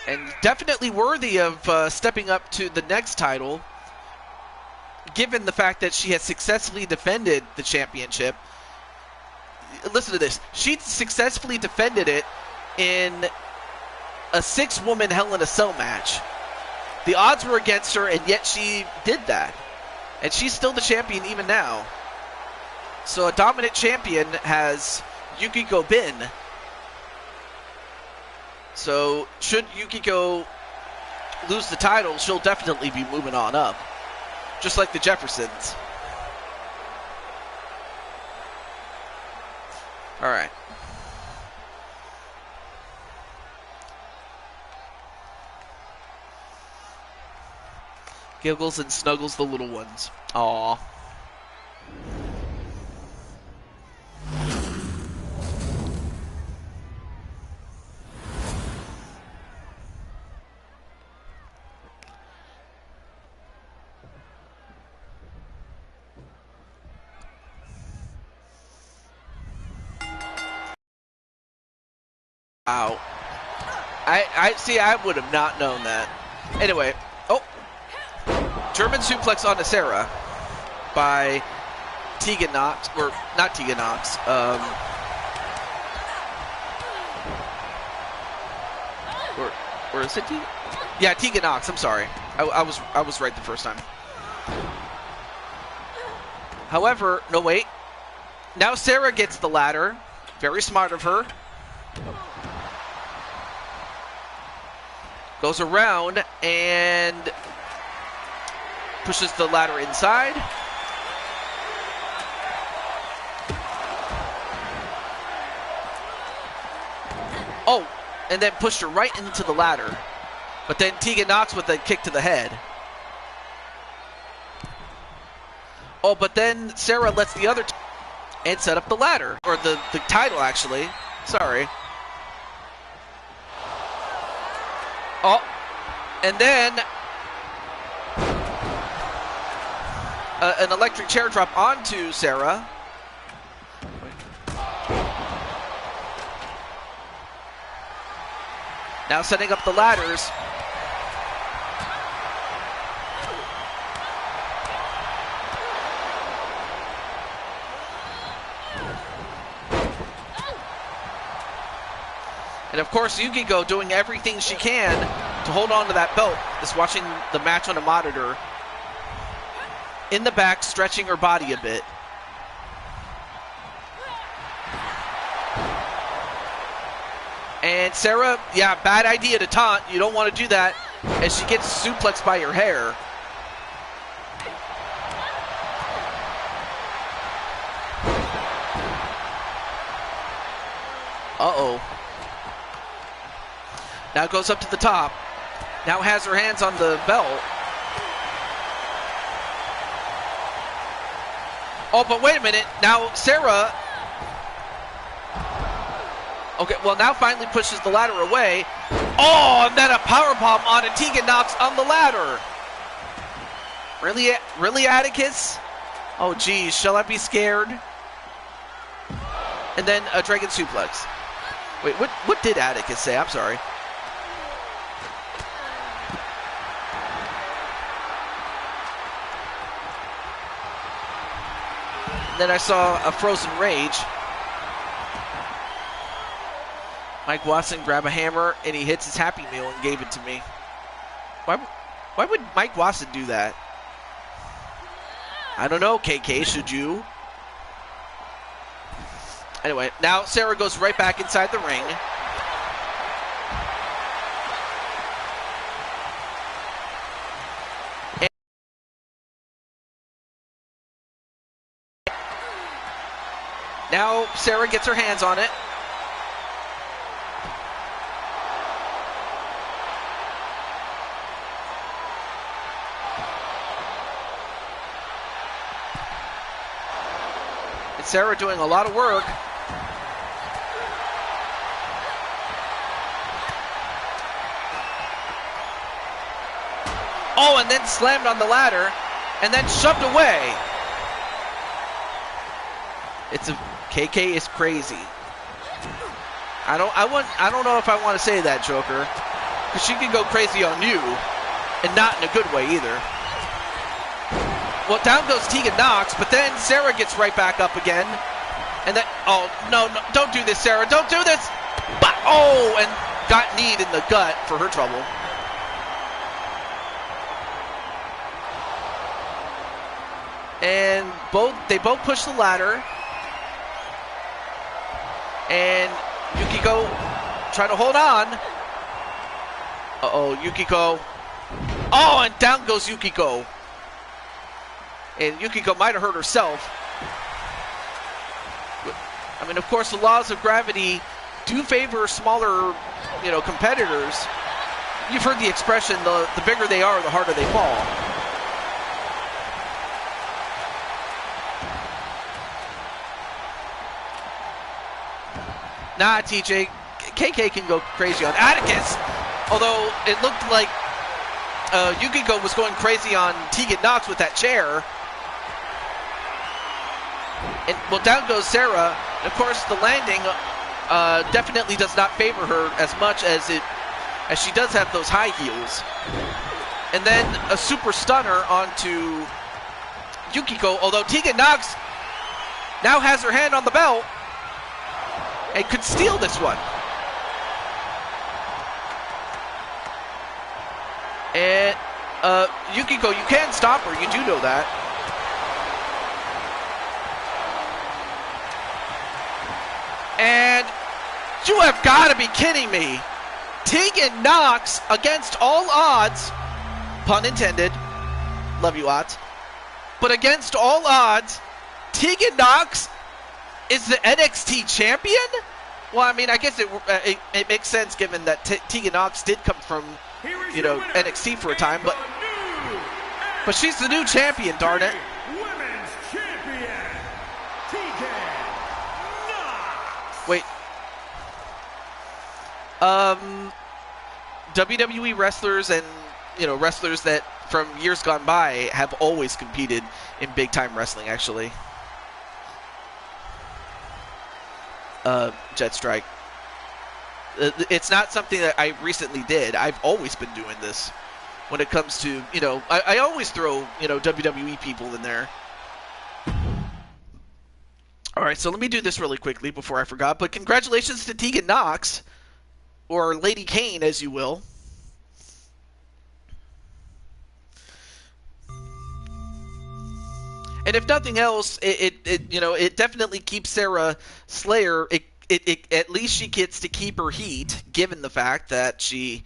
And definitely worthy of stepping up to the next title, given the fact that she has successfully defended the championship. Listen to this. She successfully defended it in a 6-woman Hell in a Cell match. The odds were against her, and yet she did that. And she's still the champion even now. So a dominant champion has Yukiko been. So should Yukiko lose the title, she'll definitely be moving on up. Just like the Jeffersons. All right. Giggles and snuggles the little ones. Aww. Wow. I see, I would have not known that. Anyway, oh. German suplex onto Sarah by Tegan Knox, or not Tegan Knox. Or is it Tegan? Yeah, Tegan Knox, I'm sorry. I was right the first time. However, no wait. Now Sarah gets the ladder. Very smart of her. Goes around and pushes the ladder inside. Oh, and then pushed her right into the ladder. But then Tegan Knox with a kick to the head. Oh, but then Sarah lets the other and set up the ladder. Or the title, actually. Sorry. Oh, and then an electric chair drop onto Sarah. Now setting up the ladders. And of course, Yukiko doing everything she can to hold on to that belt. Is watching the match on a monitor. In the back, stretching her body a bit. And Sarah, yeah, bad idea to taunt. You don't want to do that. As she gets suplexed by her hair. Uh-oh. Now goes up to the top. Now has her hands on the belt. Oh, but wait a minute. Now Sarah... Okay, well now finally pushes the ladder away. Oh, and then a powerbomb on a Tegan Knox on the ladder. Really, Atticus? Oh, geez. Shall I be scared? And then a dragon suplex. Wait, what did Atticus say? I'm sorry. Then I saw a frozen rage. Mike Watson grabbed a hammer and he hits his Happy Meal and gave it to me. Why would Mike Watson do that? I don't know, KK, should you? Anyway, now Sarah goes right back inside the ring. Now Sarah gets her hands on it. And Sarah doing a lot of work. Oh, and then slammed on the ladder and then shoved away. It's a KK is crazy. I don't know if I want to say that, Joker, because she can go crazy on you, and not in a good way either. Well, down goes Tegan Knox, but then Sarah gets right back up again, and then oh no, don't do this, Sarah, don't do this. But, oh, and got kneed in the gut for her trouble. And they both push the ladder. And Yukiko trying to hold on. Uh-oh, Yukiko. Oh, and down goes Yukiko. And Yukiko might have hurt herself. I mean, of course, the laws of gravity do favor smaller, competitors. You've heard the expression, the bigger they are, the harder they fall. Nah, TJ, KK can go crazy on Atticus, although it looked like Yukiko was going crazy on Tegan Knox with that chair. And, well, down goes Sarah. And of course, the landing definitely does not favor her as much as she does have those high heels. And then a super stunner onto Yukiko, although Tegan Knox now has her hand on the belt and could steal this one. And Yukiko, you can stop her. You do know that. And you have got to be kidding me. Tegan Knox, against all odds, pun intended, love you odds, but against all odds, Tegan Knox is the NXT champion? Well, I mean, I guess it makes sense given that Tegan Knox did come from, NXT for a time, but she's the new champion, darn it. Women's champion, Tegan Knox. Wait. WWE wrestlers and, wrestlers that from years gone by have always competed in big-time wrestling, actually. Jet Strike. It's not something that I recently did. I've always been doing this. When it comes to, I always throw, WWE people in there. All right, so let me do this really quickly before I forgot. But congratulations to Tegan Knox, or Lady Kane, as you will. And if nothing else, it definitely keeps Sarah Slayer. At least she gets to keep her heat, given the fact that she.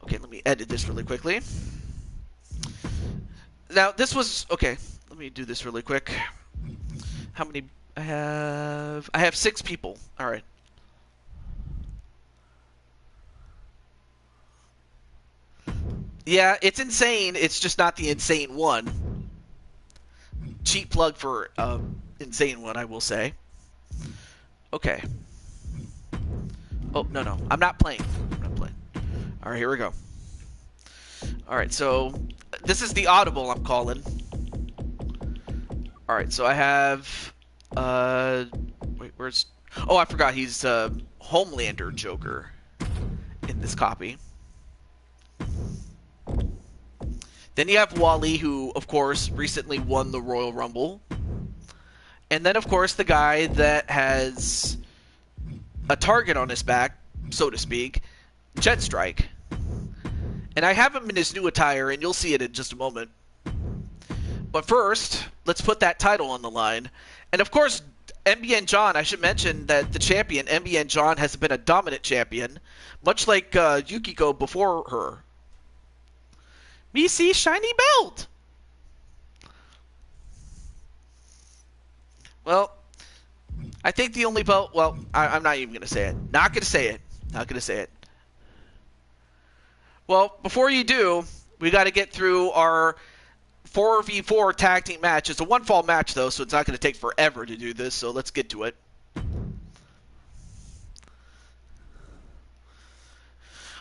Okay, let me edit this really quickly. Now this was okay. Let me do this really quick. How many I have? I have 6 people. All right. Yeah, it's insane. It's just not the insane one. Cheap plug for insane one, I will say. Okay. Oh, no. I'm not playing. All right, here we go. All right, so this is the audible I'm calling. All right, so I have wait, where's Oh, I forgot he's Homelander Joker in this copy. Then you have Wally, who, of course, recently won the Royal Rumble. And then, of course, the guy that has a target on his back, so to speak, Jet Strike. And I have him in his new attire, and you'll see it in just a moment. But first, let's put that title on the line. And, of course, MBN John, I should mention that the champion, MBN John, has been a dominant champion, much like Yukiko before her. Me see shiny belt. Well, I think the only belt. Well, I'm not even gonna say it. Not gonna say it. Well, before you do, we got to get through our 4v4 tag team match. It's a one-fall match though, so it's not gonna take forever to do this. So let's get to it.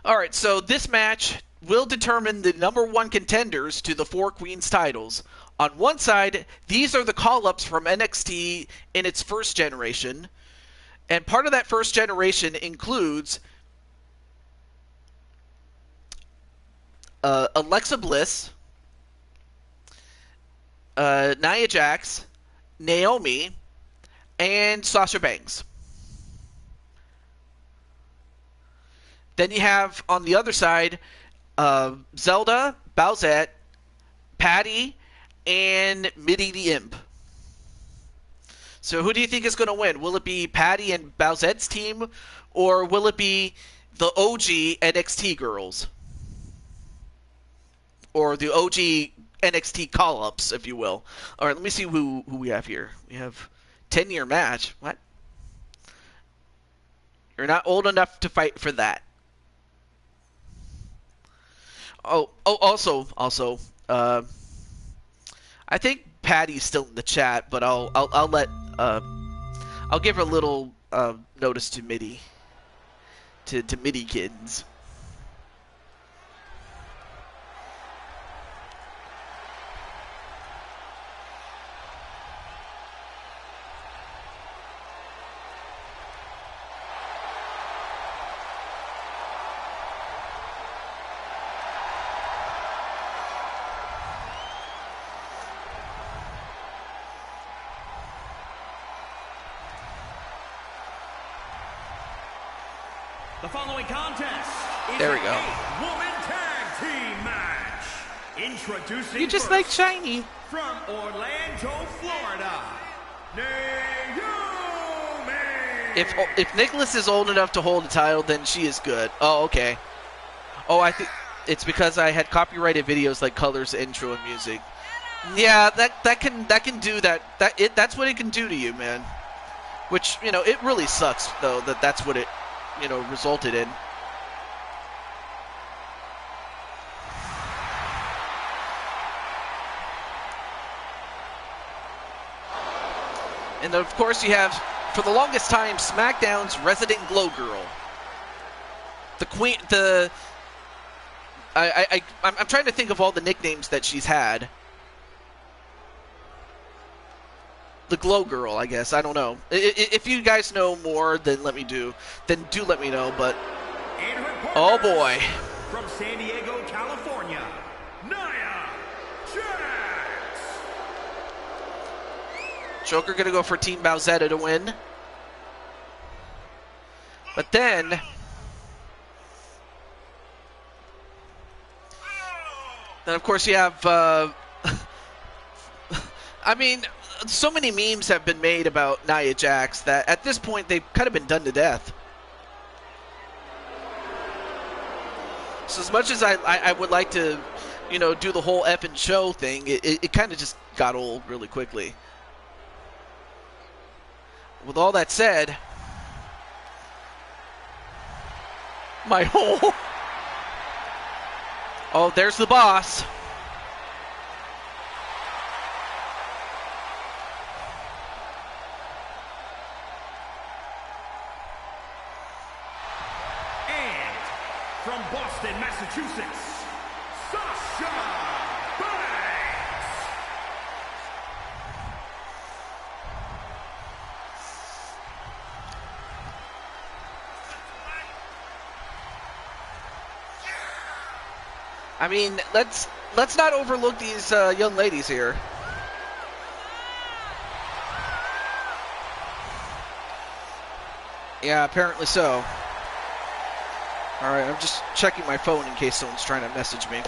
All right. So this match will determine the #1 contenders to the 4 Queens titles. On one side, these are the call-ups from NXT in its first generation. And part of that first generation includes Alexa Bliss, Nia Jax, Naomi, and Sasha Banks. Then you have, on the other side, Zelda, Bowsette, Patty, and Mitty the Imp. So who do you think is going to win? Will it be Patty and Bowsette's team, or will it be the OG NXT girls? Or the OG NXT call-ups, if you will. All right, let me see who we have here. We have 10-year match. What? You're not old enough to fight for that. Also, I think Patty's still in the chat, but I'll let I'll give her a little notice to Mitty, to Mitty kids. The following contest is There we go. an 8-woman tag team match. Introducing You just first, like shiny. from Orlando, Florida, Naomi. If Nicholas is old enough to hold the title, then she is good. Oh, okay. Oh, I think it's because I had copyrighted videos like colors, intro, and music. Yeah, that can do that. That's what it can do to you, man. Which, you know, it really sucks though that's what it, you know, resulted in. And of course you have, for the longest time, SmackDown's resident glow girl. The queen, I'm trying to think of all the nicknames that she's had. The Glow Girl, I guess. I don't know. If you guys know more, then do let me know. But oh boy, from San Diego, California, Nia Jax. Joker gonna go for Team Bowsetta to win, but then of course you have. I mean, so many memes have been made about Nia Jax that at this point they've kind of been done to death. So as much as I would like to, you know, do the whole effing show thing, it kind of just got old really quickly. With all that said, my whole... Oh, there's the boss. From Boston, Massachusetts, Sasha Banks. I mean, let's not overlook these young ladies here. Yeah, apparently so. Alright, I'm just checking my phone in case someone's trying to message me.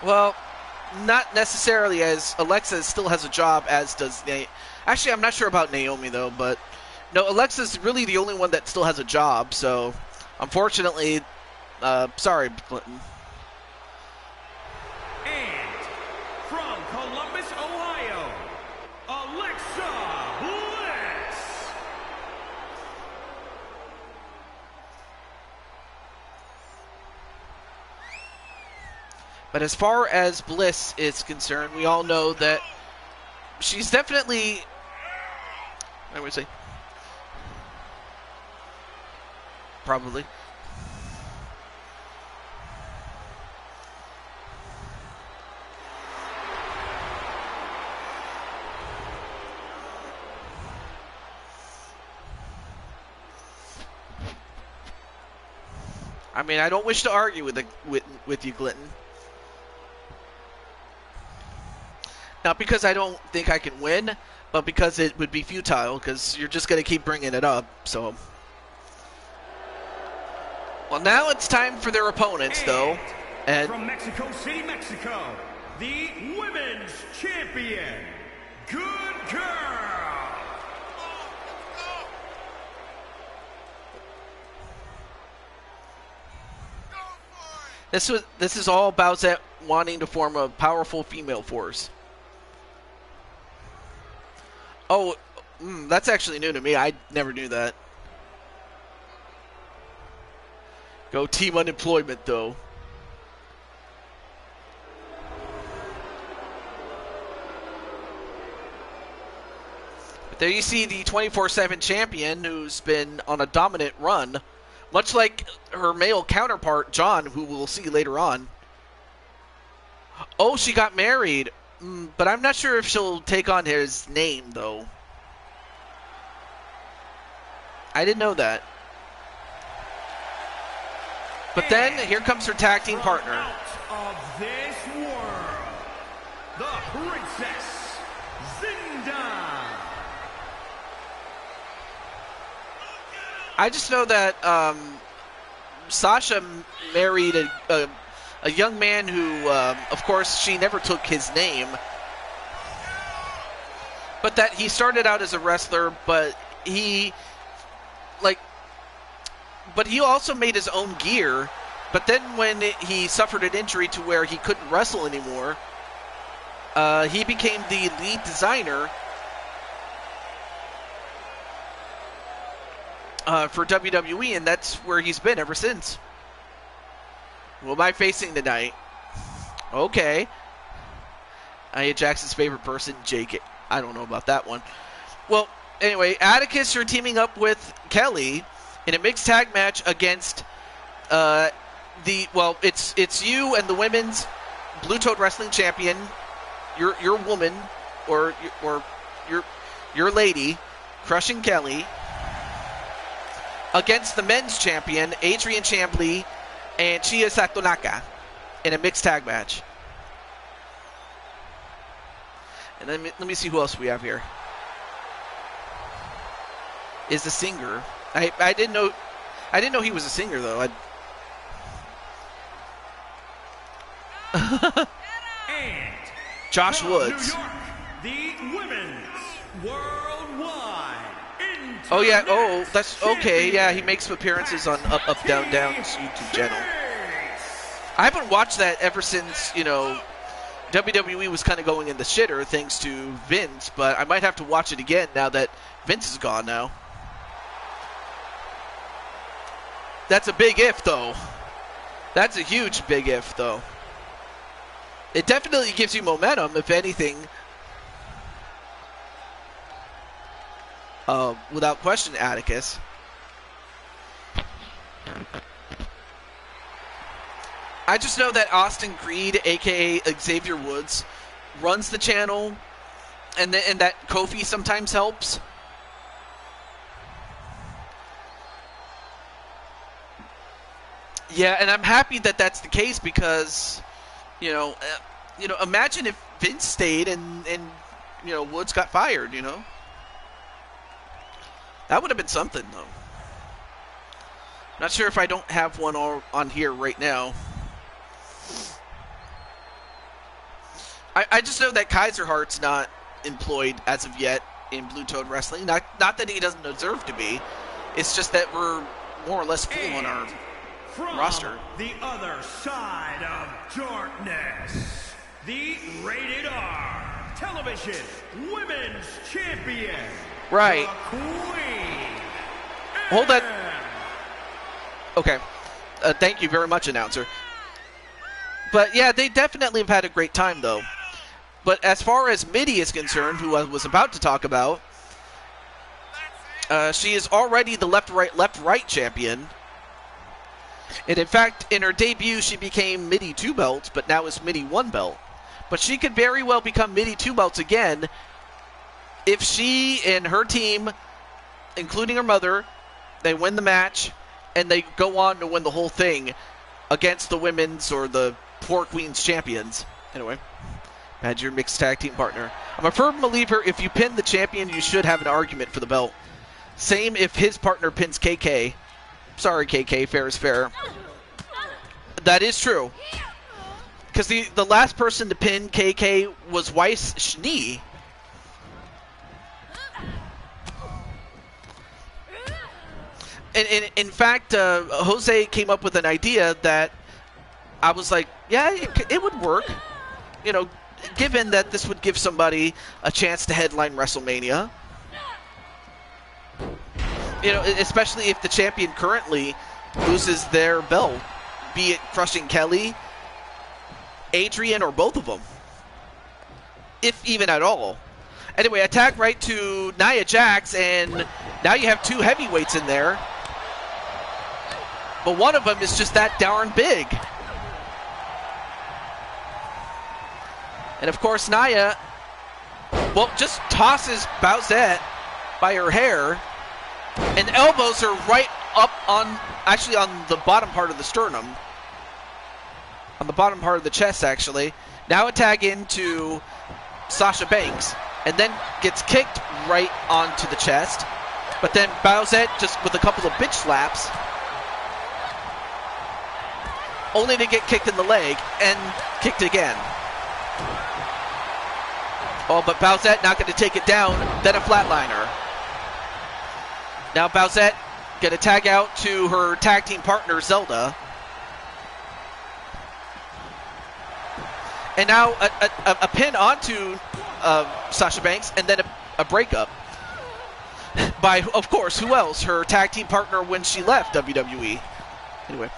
Well, not necessarily, as Alexa still has a job, as does Naomi. Actually, I'm not sure about Naomi, though, but no, Alexa's really the only one that still has a job, so unfortunately, sorry, Clinton. From Columbus, Ohio, Alexa Bliss. But as far as Bliss is concerned, we all know that she's definitely, I would say, probably. I mean, I don't wish to argue with you, Clinton. Not because I don't think I can win, but because it would be futile, because you're just going to keep bringing it up, so. Well, now it's time for their opponents, though. And from Mexico City, Mexico, the Women's Champion, Good Girl. This is all about wanting to form a powerful female force. Oh, that's actually new to me. I never knew that. Go Team Unemployment, though. But there you see the 24/7 champion who's been on a dominant run, much like her male counterpart, John, who we'll see later on. Oh, she got married. But I'm not sure if she'll take on his name, though. I didn't know that. But then, here comes her tag team partner. Out of this world, the Princess Zinda. I just know that Sasha married a young man who, of course, she never took his name, but that he started out as a wrestler, but he also made his own gear. But then when he suffered an injury to where he couldn't wrestle anymore, he became the lead designer for WWE, and that's where he's been ever since. Who am I facing tonight? Okay. Nia Jax's favorite person, Jake. I don't know about that one. Well, anyway, Atticus are teaming up with Kelly in a mixed tag match against it's you and the women's Blue Toad Wrestling Champion, your woman or your lady, Crushing Kelly, against the men's champion, Adrian Champley and Chia Satonaka, in a mixed tag match. And let me see who else we have here. Is the singer. I didn't know he was a singer though. And Josh from Woods. New York, the women's worldwide. Oh yeah. Oh, that's okay. Yeah, he makes appearances on Up Up Down Down's YouTube channel. I haven't watched that ever since WWE was kind of going in the shitter thanks to Vince, but I might have to watch it again now that Vince is gone now. That's a big if, though. That's a huge big if, though. It definitely gives you momentum, if anything. Without question, Atticus. I just know that Austin Creed, a.k.a. Xavier Woods, runs the channel, and that Kofi sometimes helps. Yeah, and I'm happy that that's the case because, imagine if Vince stayed and Woods got fired, That would have been something, though. Not sure if I don't have one on here right now. I just know that Kaiser Hart's not employed as of yet in Blue Toad Wrestling. Not that he doesn't deserve to be. It's just that we're more or less full on our roster. The other side of darkness, the Rated R Television Women's Champion, right? The Queen. Hold that. Okay. Thank you very much, announcer. But yeah, they definitely have had a great time, though. But as far as Mitty is concerned, who I was about to talk about, she is already the left-right champion. And in fact, in her debut, she became Mitty 2 belts, but now is Mitty 1 belt. But she could very well become Mitty 2 belts again if she and her team, including her mother, they win the match and they go on to win the whole thing against the women's or the Poor Queens champions. Anyway, add your mixed tag team partner. I'm a firm believer if you pin the champion, you should have an argument for the belt. Same if his partner pins KK. Sorry, KK, fair is fair. That is true. Because the last person to pin KK was Weiss Schnee. And in fact, Jose came up with an idea that I was like, yeah, it would work. Given that this would give somebody a chance to headline WrestleMania. Especially if the champion currently loses their belt, be it Crushing Kelly, Adrian, or both of them. If even at all. Anyway, attack right to Nia Jax, and now you have 2 heavyweights in there. But one of them is just that darn big. And of course, Nia, just tosses Bowsette by her hair and elbows her right up on the bottom part of the sternum. On the bottom part of the chest, actually. Now a tag into Sasha Banks. And then gets kicked right onto the chest. But then Bowsette just with a couple of bitch slaps only to get kicked in the leg and kicked again. Oh, but Bowsette not going to take it down, then a flatliner. Now Bowsette going to tag out to her tag team partner, Zelda. And now a pin onto Sasha Banks, and then a breakup by, of course, who else? Her tag team partner when she left WWE. Anyway.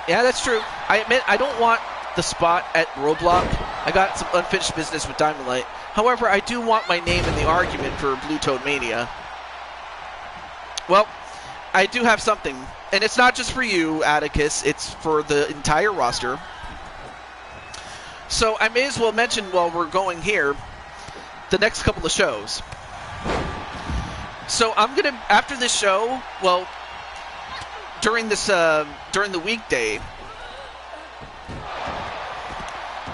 Yeah, that's true. I admit I don't want the spot at Roadblock. I got some unfinished business with Diamond Light. However, I do want my name in the argument for Blue Toad Mania. Well, I do have something. And it's not just for you, Atticus. It's for the entire roster. So I may as well mention while we're going here the next couple of shows. So I'm going to, after this show, well, during the weekday,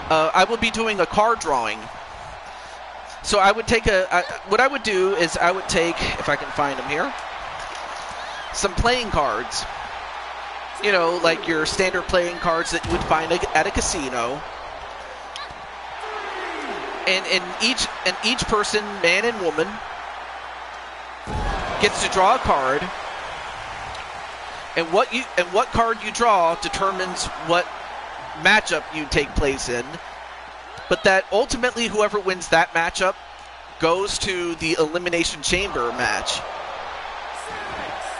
I will be doing a card drawing. So I would take what I would do is I would take, if I can find them here, some playing cards. You know, like your standard playing cards that you would find at a casino. And each person, man and woman, gets to draw a card. And what card you draw determines what matchup you take place in. But that ultimately whoever wins that matchup goes to the Elimination Chamber match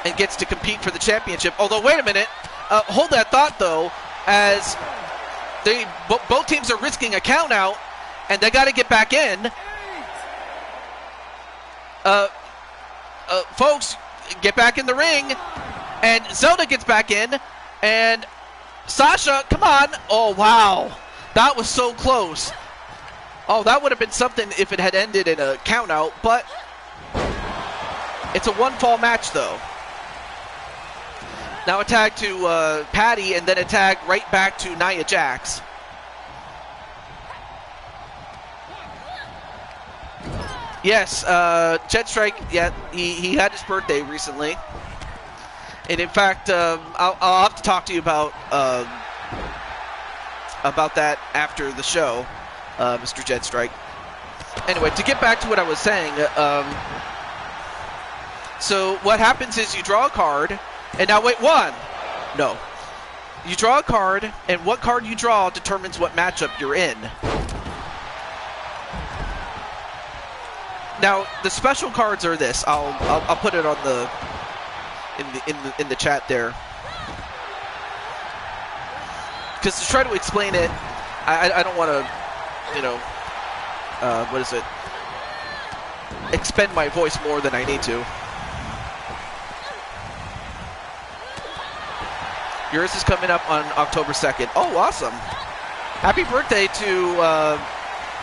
and gets to compete for the championship. Although, wait a minute. Hold that thought, though, as both teams are risking a count out, and they got to get back in. Folks, get back in the ring. And Zelda gets back in. And Sasha, come on. Oh, wow. That was so close. Oh, that would have been something if it had ended in a count out. But it's a one-fall match, though. Now a tag to Patty, and then a tag right back to Nia Jax. Yes, Jet Strike, yeah, he had his birthday recently. And in fact, I'll have to talk to you about that after the show, Mr. Jet Strike. Anyway, to get back to what I was saying, so what happens is you draw a card, and now wait, one! No. You draw a card, and what card you draw determines what matchup you're in. Now, the special cards are this. I'll put it on the in the chat there. Because to try to explain it, I don't want to, you know, what is it? Expend my voice more than I need to. Yours is coming up on October 2nd. Oh, awesome. Happy birthday to,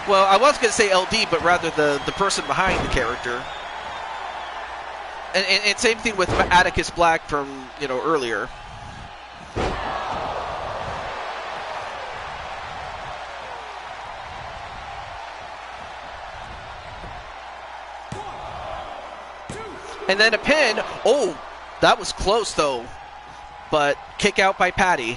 well, I was going to say LD, but rather the person behind the character. And same thing with Atticus Black from, you know, earlier. And then a pin. Oh, that was close, though. But kick out by Patty.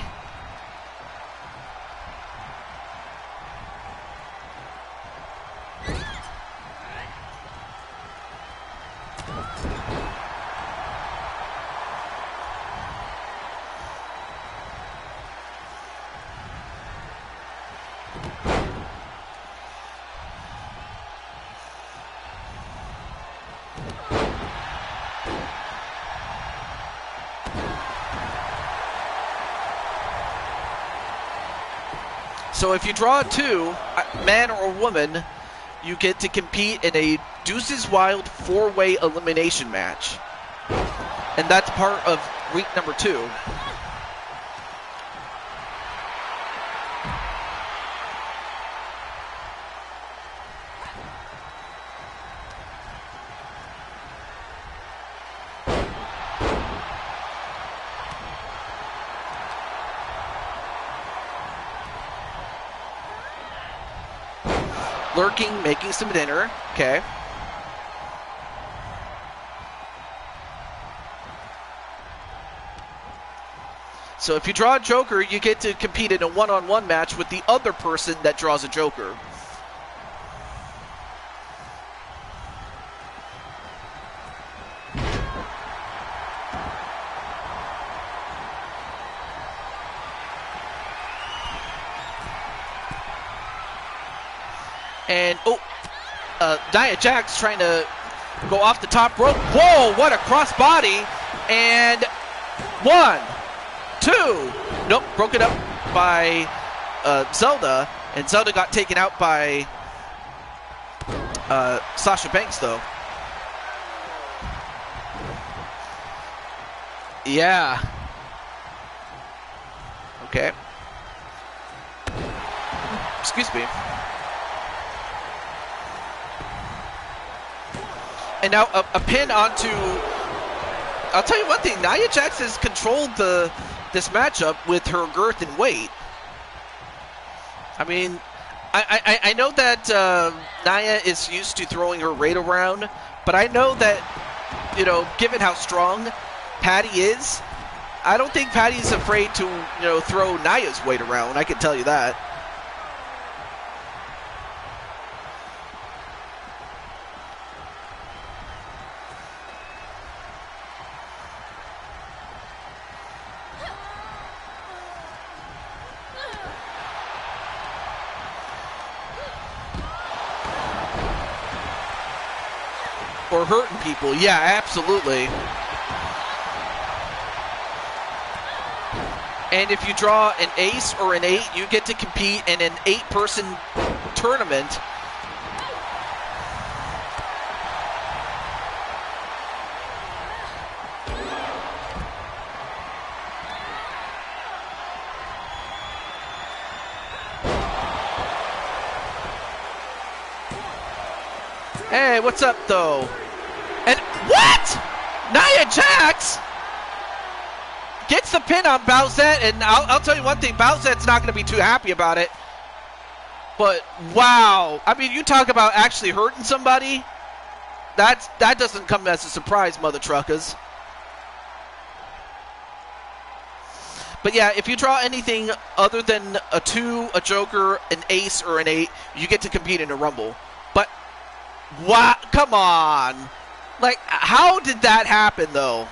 So if you draw a 2, man or woman, you get to compete in a Deuces Wild 4-way elimination match. And that's part of week number 2. Lurking, making some dinner. Okay. So if you draw a Joker, you get to compete in a one-on-one match with the other person that draws a Joker. And, Nia Jax trying to go off the top rope. Whoa, what a crossbody. And 1, 2. Nope, broken up by Zelda. And Zelda got taken out by Sasha Banks, though. Yeah. Okay. Excuse me. And now a pin onto... I'll tell you one thing. Nia Jax has controlled this matchup with her girth and weight. I mean, I know that Nia is used to throwing her weight around, but I know that, you know, given how strong Patty is, I don't think Patty's afraid to, you know, throw Nia's weight around. I can tell you that. Or hurting people. Yeah, absolutely. And if you draw an ace or an 8, you get to compete in an 8-person tournament. Hey, what's up, though? And what? Nia Jax gets the pin on Bowsette, and I'll tell you one thing, Bowsette's not going to be too happy about it. But, wow. I mean, you talk about actually hurting somebody. That doesn't come as a surprise, mother truckers. But yeah, if you draw anything other than a 2, a Joker, an ace, or an 8, you get to compete in a Rumble. But, wow, come on. Like, how did that happen, though?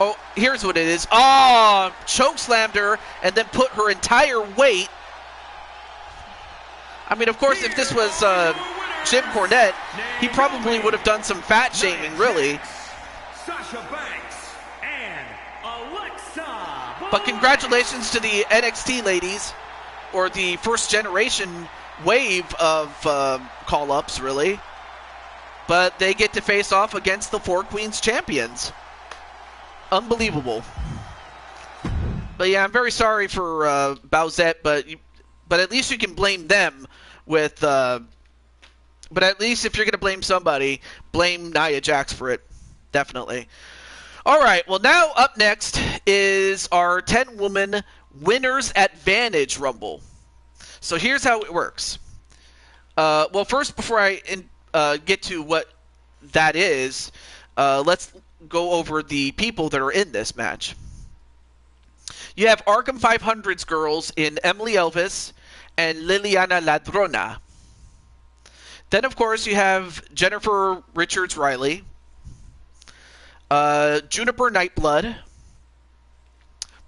Oh, here's what it is. Oh, chokeslammed her and then put her entire weight. I mean, of course, if this was Jim Cornette, he probably would have done some fat shaming, really. Sasha Banks and Alexa. But congratulations to the NXT ladies, or the first generation wave of call-ups, really. But they get to face off against the Four Queens champions. Unbelievable. But yeah, I'm very sorry for Bowsette, but at least you can blame them with... but at least if you're going to blame somebody, blame Nia Jax for it. Definitely. All right, well, now up next is our 10-woman Winners Advantage Rumble. So here's how it works. Well, first, before I get to what that is, let's go over the people that are in this match. You have Arkham 500's girls in Emily Elvis and Liliana Ladrona. Then, of course, you have Jennifer Richards Riley, Juniper Nightblood,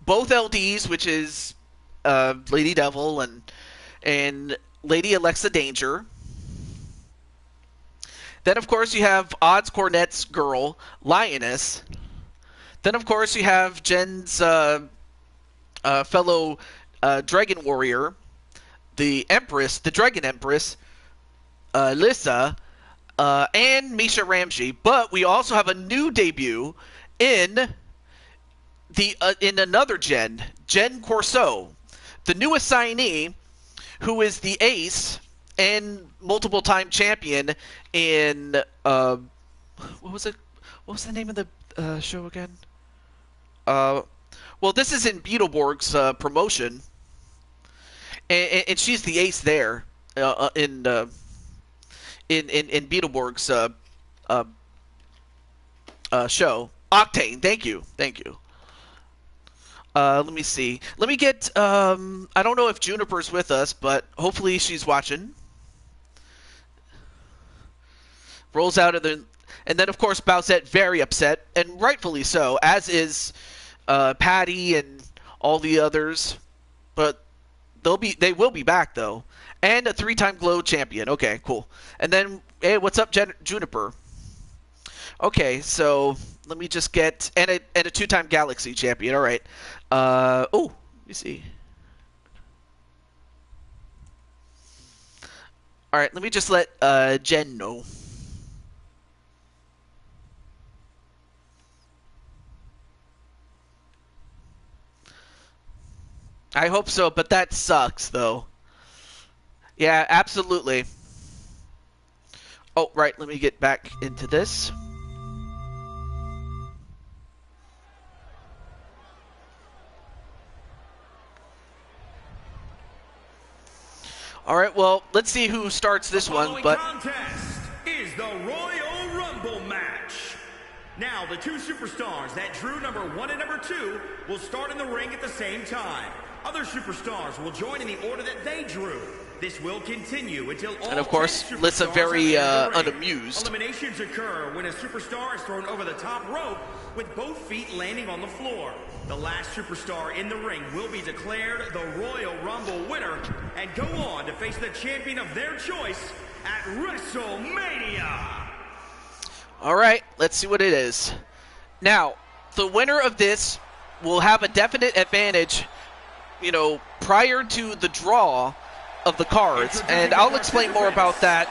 both LDs, which is Lady Devil and Lady Alexa Danger. Then, of course, you have Odds Cornette's girl, Lioness. Then, of course, you have Jen's fellow Dragon Warrior, the Empress, the Dragon Empress, Lissa, and Misha Ramji. But we also have a new debut in another Jen Corso, the new assignee, who is the ace and multiple-time champion in what was it? What was the name of the show again? Well, this is in Beetleborg's promotion, and she's the ace there in Beetleborg's show. Octane. Thank you. Thank you. Let me see. Let me get, I don't know if Juniper's with us, but hopefully she's watching. Rolls out of the... And then, of course, Bowsette very upset, and rightfully so, as is Patty and all the others. But they will be back, though. And a 3-time Glow champion. Okay, cool. And then, hey, what's up, Juniper? Okay, so let me just get... And a 2-time Galaxy champion. All right. Oh, let me see. All right, let me just let Jen know. I hope so, but that sucks, though. Yeah, absolutely. Oh, right, let me get back into this. All right, well, let's see who starts this one. But contest is the Royal Rumble match. Now, the two superstars that drew number 1 and number 2 will start in the ring at the same time. Other superstars will join in the order that they drew. This will continue until all and of course, Lissa very unamused. Eliminations occur when a superstar is thrown over the top rope with both feet landing on the floor. The last superstar in the ring will be declared the Royal Rumble winner and go on to face the champion of their choice at WrestleMania. All right, let's see what it is. Now, the winner of this will have a definite advantage, you know, prior to the draw of the cards, and I'll explain more about that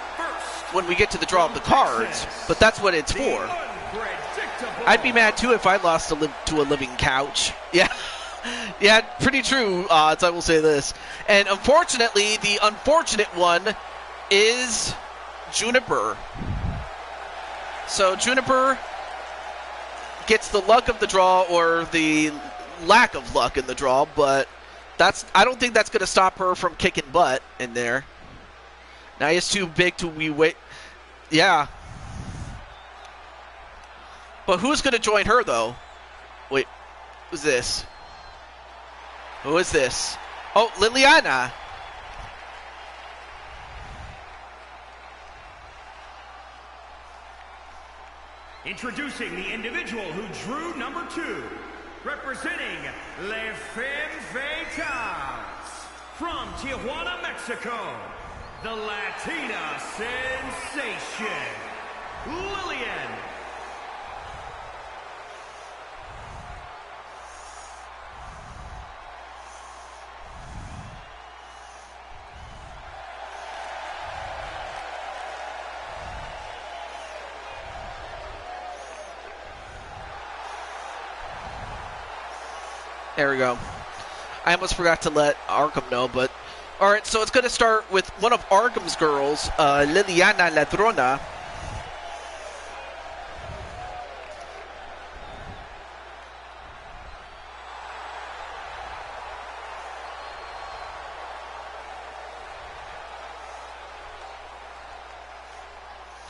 when we get to the draw of the cards, but that's what it's for. I'd be mad too if I lost to a living couch. Yeah. Yeah, pretty true odds, I will say this. And unfortunately, the unfortunate one is Juniper. So Juniper gets the luck of the draw, or the lack of luck in the draw, but I don't think that's going to stop her from kicking butt in there. Now he's too big to wait. Yeah. But who's going to join her, though? Wait, who's this? Who is this? Oh, Liliana. Introducing the individual who drew number 2, representing Les Femmes Fatales, from Tijuana, Mexico, the Latina sensation, Lillian. There we go. I almost forgot to let Arkham know, but... Alright, so it's going to start with one of Arkham's girls, Liliana Ladrona.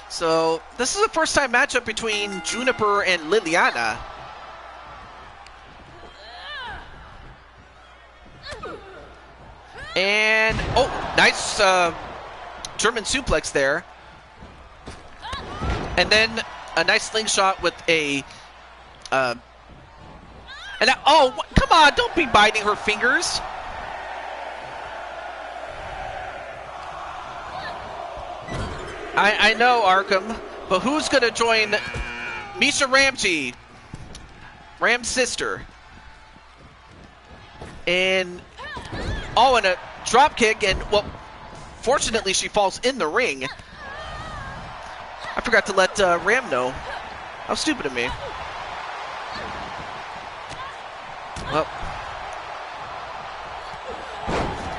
So, this is a first-time matchup between Juniper and Liliana. And, oh, nice German suplex there. And then a nice slingshot with a... come on, don't be biting her fingers. I know, Arkham, but who's going to join Misha Ramji, Ram's sister? And... Oh, and a drop kick, and, well, fortunately she falls in the ring. I forgot to let Ram know. How stupid of me. Well.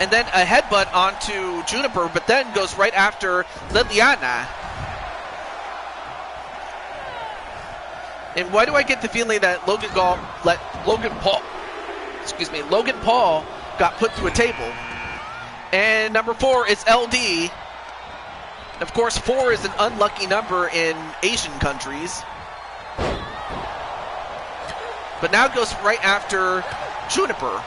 And then a headbutt onto Juniper, but then goes right after Liliana. And why do I get the feeling that Logan Paul got put through a table? And number 4 is LD. Of course, 4 is an unlucky number in Asian countries. but now goes right after Juniper.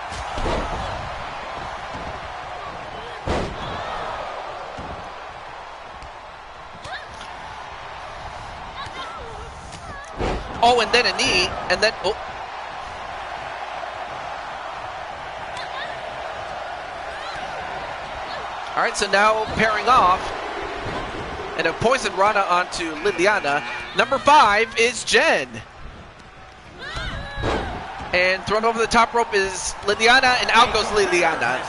Oh, and then a knee, and then, oh. All right, so now pairing off, and a poison Rana onto Liliana. Number 5 is Jen. And thrown over the top rope is Liliana, and out goes Liliana.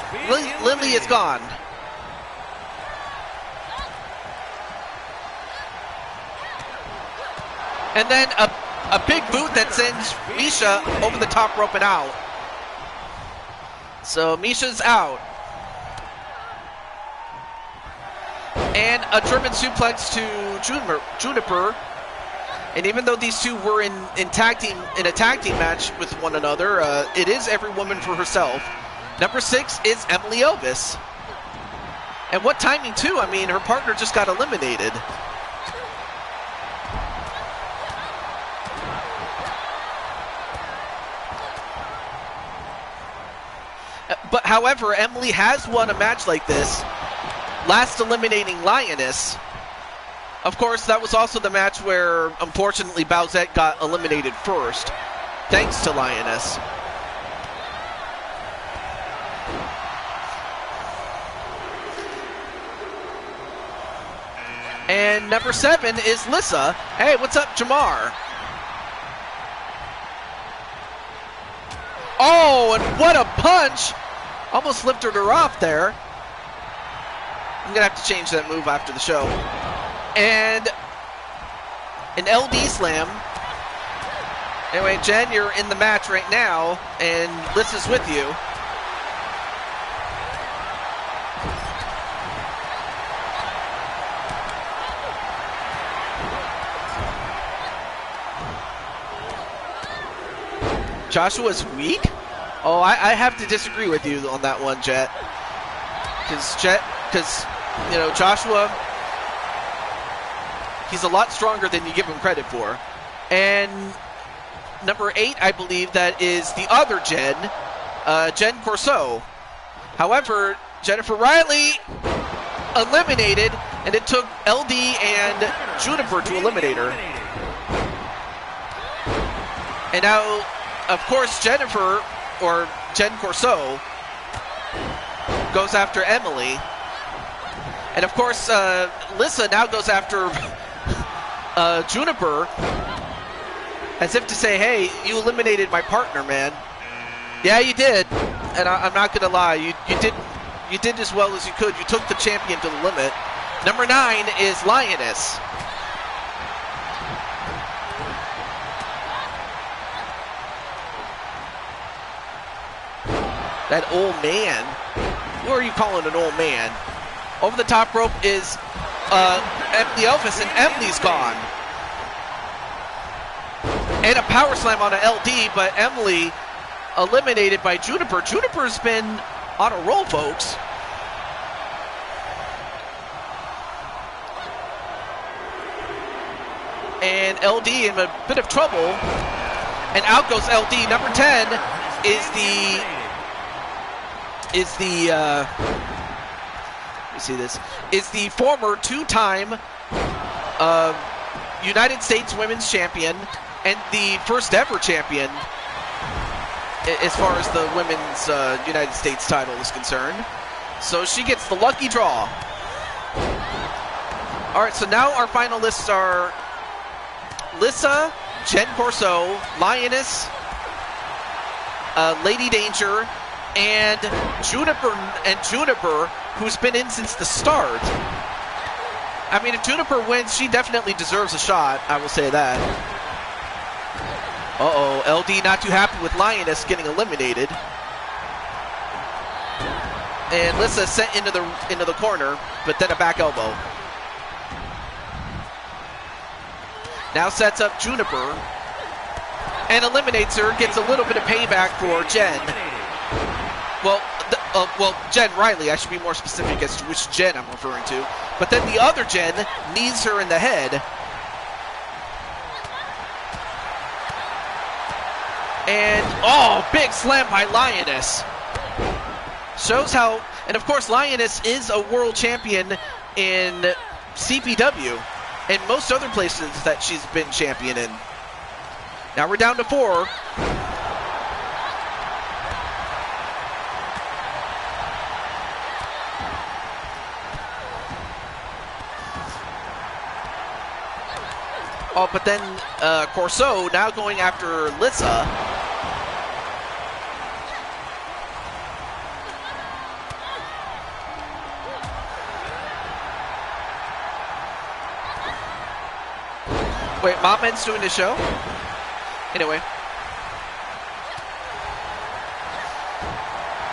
Lily is gone. And then a big boot that sends Misha over the top rope and out. So Misha's out. And a German suplex to Juniper. And even though these two were in a tag team match with one another, it is every woman for herself. Number 6 is Emily Elvis. And what timing too? I mean, her partner just got eliminated. But however, Emily has won a match like this, last eliminating Lioness. Of course, that was also the match where, unfortunately, Bowsette got eliminated first, thanks to Lioness. And number 7 is Lissa. Hey, what's up, Jamar? Oh, and what a punch! Almost lifted her off there. I'm going to have to change that move after the show. And an LD slam. Anyway, Jen, you're in the match right now, and Liz is with you. Joshua's weak? Oh, I have to disagree with you on that one, Jet. Because, you know, Joshua, he's a lot stronger than you give him credit for. And number 8, I believe that is the other Jen, Jen Corso. However, Jennifer Riley eliminated, and it took LD and Juniper to eliminate her. And now, of course, Jennifer, or Jen Corso, goes after Emily. And of course, Lissa now goes after Juniper, as if to say, hey, you eliminated my partner, man. Yeah, you did. And I'm not going to lie, you did as well as you could. You took the champion to the limit. Number 9 is Lioness. That old man. What are you calling an old man? Over the top rope is Emily Elvis, and Emily's gone. And a power slam on an LD, but Emily eliminated by Juniper. Juniper's been on a roll, folks. And LD in a bit of trouble. And out goes LD. Number 10 is the let me see this, is the former 2-time United States Women's Champion and the first ever champion as far as the women's United States title is concerned. So she gets the lucky draw. All right, so now our finalists are Lissa, Jen Corso, Lioness, Lady Danger, and Juniper, who's been in since the start. I mean, if Juniper wins, she definitely deserves a shot, I will say that. Uh-oh, LD not too happy with Lioness getting eliminated. And Lissa sent into the corner, but then a back elbow. Now sets up Juniper and eliminates her, gets a little bit of payback for Jen. Well, Jen Riley, I should be more specific as to which Jen I'm referring to. But then the other Jen knees her in the head. And, oh, big slam by Lioness. Shows how, and of course, Lioness is a world champion in CPW and most other places that she's been champion in. Now we're down to 4. Oh, but then Corso now going after Lissa. Wait, Mopman's doing the show? Anyway.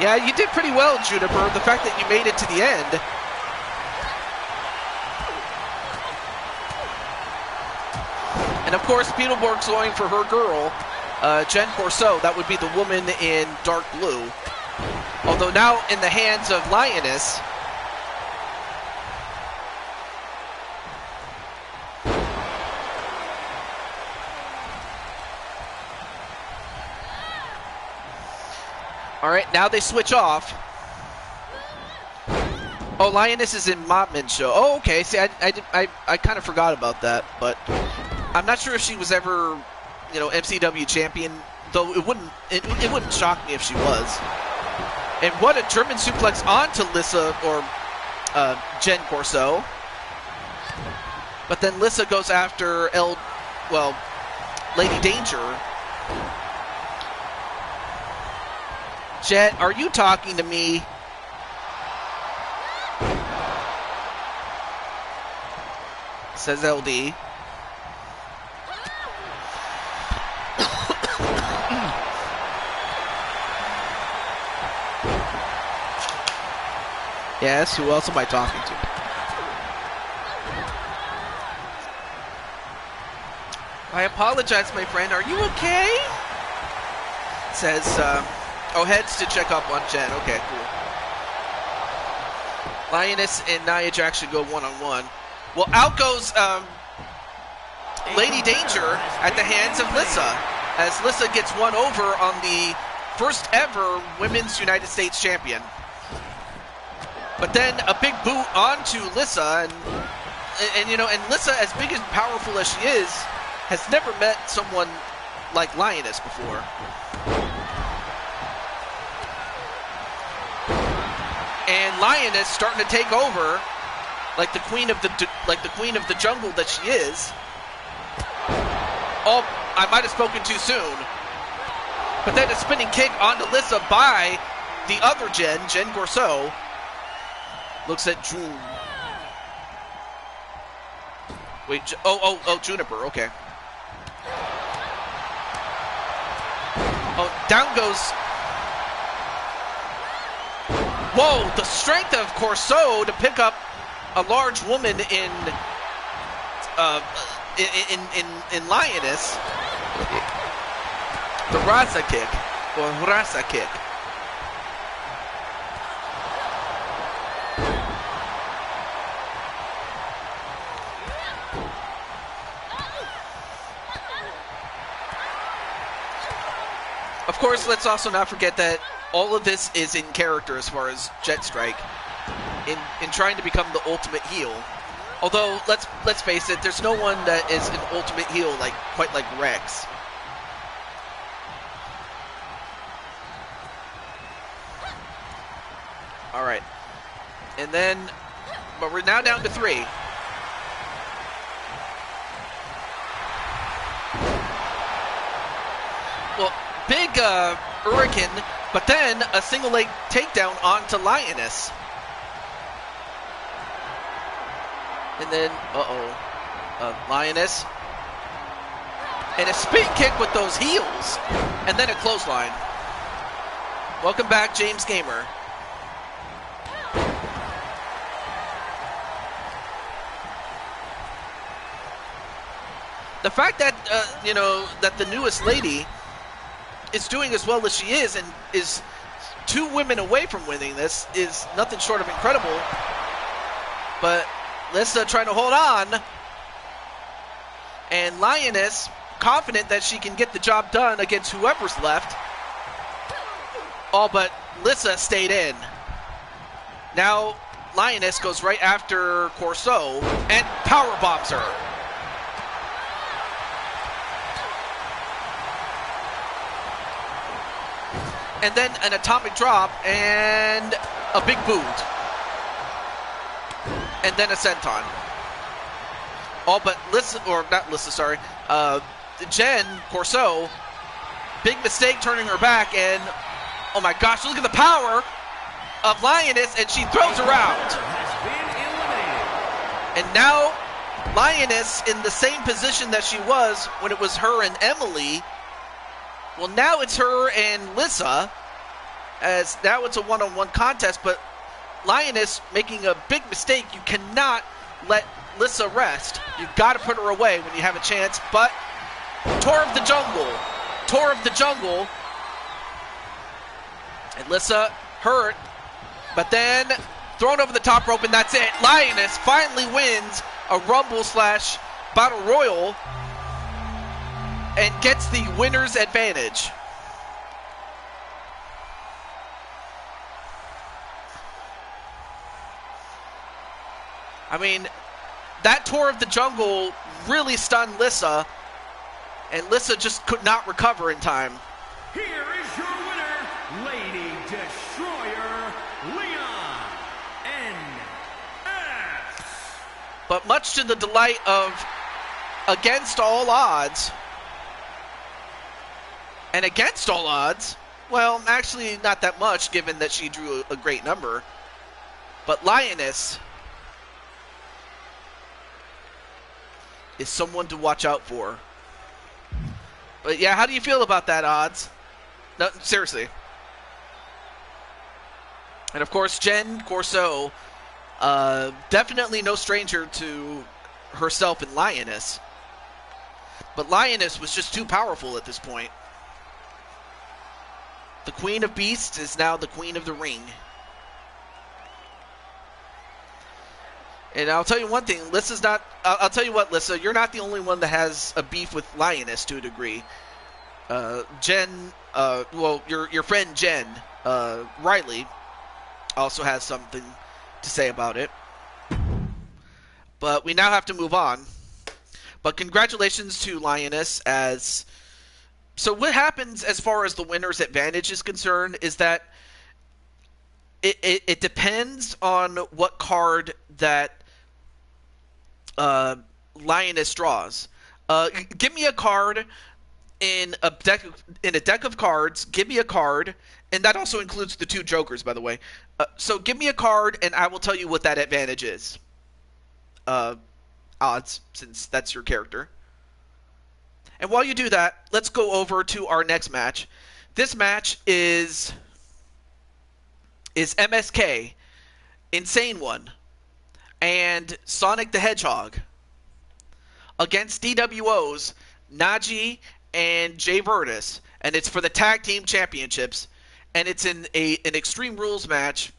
Yeah, you did pretty well, Juniper. The fact that you made it to the end. And of course, Beetleborg's going for her girl, Jen Corso. That would be the woman in dark blue. Although now in the hands of Lioness. All right, now they switch off. Oh, Lioness is in Mopman's show. Oh, okay. See, I kind of forgot about that, but I'm not sure if she was ever, MCW champion. Though it wouldn't shock me if she was. And what a German suplex onto Lissa or Jen Corso. But then Lissa goes after Lady Danger. Jet, are you talking to me? Says LD. Yes, who else am I talking to? I apologize, my friend. Are you okay? Says, heads to check up on Jen. Okay, cool. Lioness and Nia Jax should go one-on-one. Well, out goes Lady Danger at the hands of Lissa, as Lissa gets one over on the first ever Women's United States Champion. But then a big boot onto Lissa, and Lissa, as big and powerful as she is, has never met someone like Lioness before. And Lioness starting to take over, like the queen of the jungle that she is. Oh, I might have spoken too soon. But then a spinning kick onto Lissa by the other Jen Corso. Looks at June. Wait, Juniper, okay. Oh, down goes. Whoa, the strength of Corso to pick up a large woman in Lioness. The Raza kick, or Raza kick. Of course, let's also not forget that all of this is in character as far as Jet Strike, in trying to become the ultimate heel. Although, let's face it, there's no one that is an ultimate heel quite like Rex. All right, and then, but we're now down to 3. Well, big Hurricane, but then a single leg takedown onto Lioness. And then, Lioness. And a spin kick with those heels. And then a clothesline. Welcome back, James Gamer. The fact that, that the newest lady is doing as well as she is and is 2 women away from winning this is nothing short of incredible. But Lissa trying to hold on. And Lioness confident that she can get the job done against whoever's left. Oh, but Lissa stayed in. Now Lioness goes right after Corso and power bombs her. And then an atomic drop and a big boot. And then a senton. Oh, but Lissa, or not Lissa, sorry. Jen Corso, big mistake turning her back, and oh my gosh, look at the power of Lioness, and she throws her out. And now Lioness in the same position that she was when it was her and Emily. Well, now it's her and Lissa, as now it's a one-on-one contest, but Lioness making a big mistake. You cannot let Lissa rest. You've got to put her away when you have a chance, but Tour of the Jungle, and Lissa hurt, but then thrown over the top rope, and that's it. Lioness finally wins a Rumble/Battle Royal and gets the winner's advantage. I mean, that Tour of the Jungle really stunned Lissa, and Lissa just could not recover in time. Here is your winner, Lady Destroyer, Leon N.S. But much to the delight of Against All Odds, and Against All Odds, well, actually not that much given that she drew a great number, but Lioness is someone to watch out for. But yeah, how do you feel about that, Odds? No, seriously. And of course, Jen Corso, definitely no stranger to herself and Lioness. But Lioness was just too powerful at this point. The Queen of Beasts is now the Queen of the Ring. And I'll tell you one thing, Lissa's not... I'll tell you what, Lissa, you're not the only one that has a beef with Lioness to a degree. Jen, well, your friend Jen, Riley, also has something to say about it. But we now have to move on. But congratulations to Lioness as... So what happens as far as the winner's advantage is concerned is that it depends on what card that Lioness draws. Give me a card in a deck of cards. Give me a card, and that also includes the two jokers, by the way. So give me a card, and I will tell you what that advantage is. Odds, since that's your character. And while you do that, let's go over to our next match. This match is MSK, Insane One, and Sonic the Hedgehog against DWO's Najee and Jay Virtus, and it's for the Tag Team Championships, and it's in an Extreme Rules match.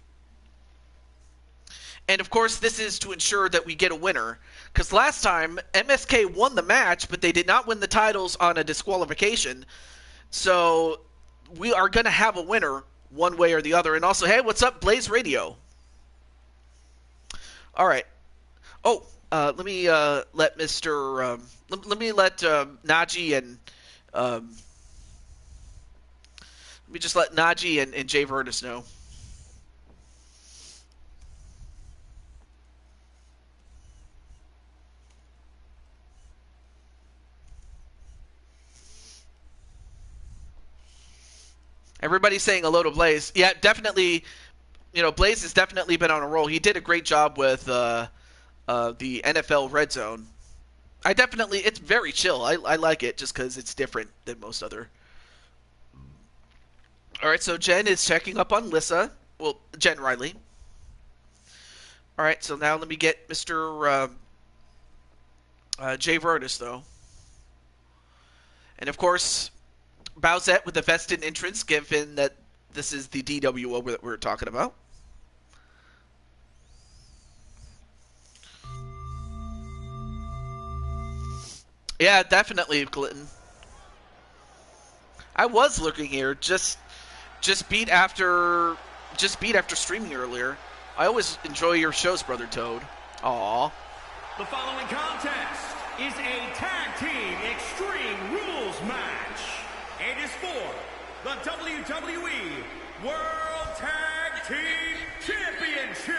And of course, this is to ensure that we get a winner, because last time MSK won the match, but they did not win the titles on a disqualification. So we are going to have a winner one way or the other. And also, hey, what's up, Blaze Radio? All right. Oh, let me let Mr. Let me let Najee and let me just let Najee and Jay Virtus know. Everybody's saying hello to Blaze. Yeah, definitely. You know, Blaze has definitely been on a roll. He did a great job with the NFL Red Zone. It's very chill. I like it just because it's different than most other. All right, so Jen is checking up on Lissa. Well, Jen Riley. All right, so now let me get Mr. Jay Virtus, though. And, of course, Bowsette with a vested entrance, given that this is the DWO that we're talking about. Yeah, definitely, Clinton. I was looking here, just beat after streaming earlier. I always enjoy your shows, Brother Toad. Aw. The following contest is a tag team extreme rules match. It is for the WWE World Tag Team Championship.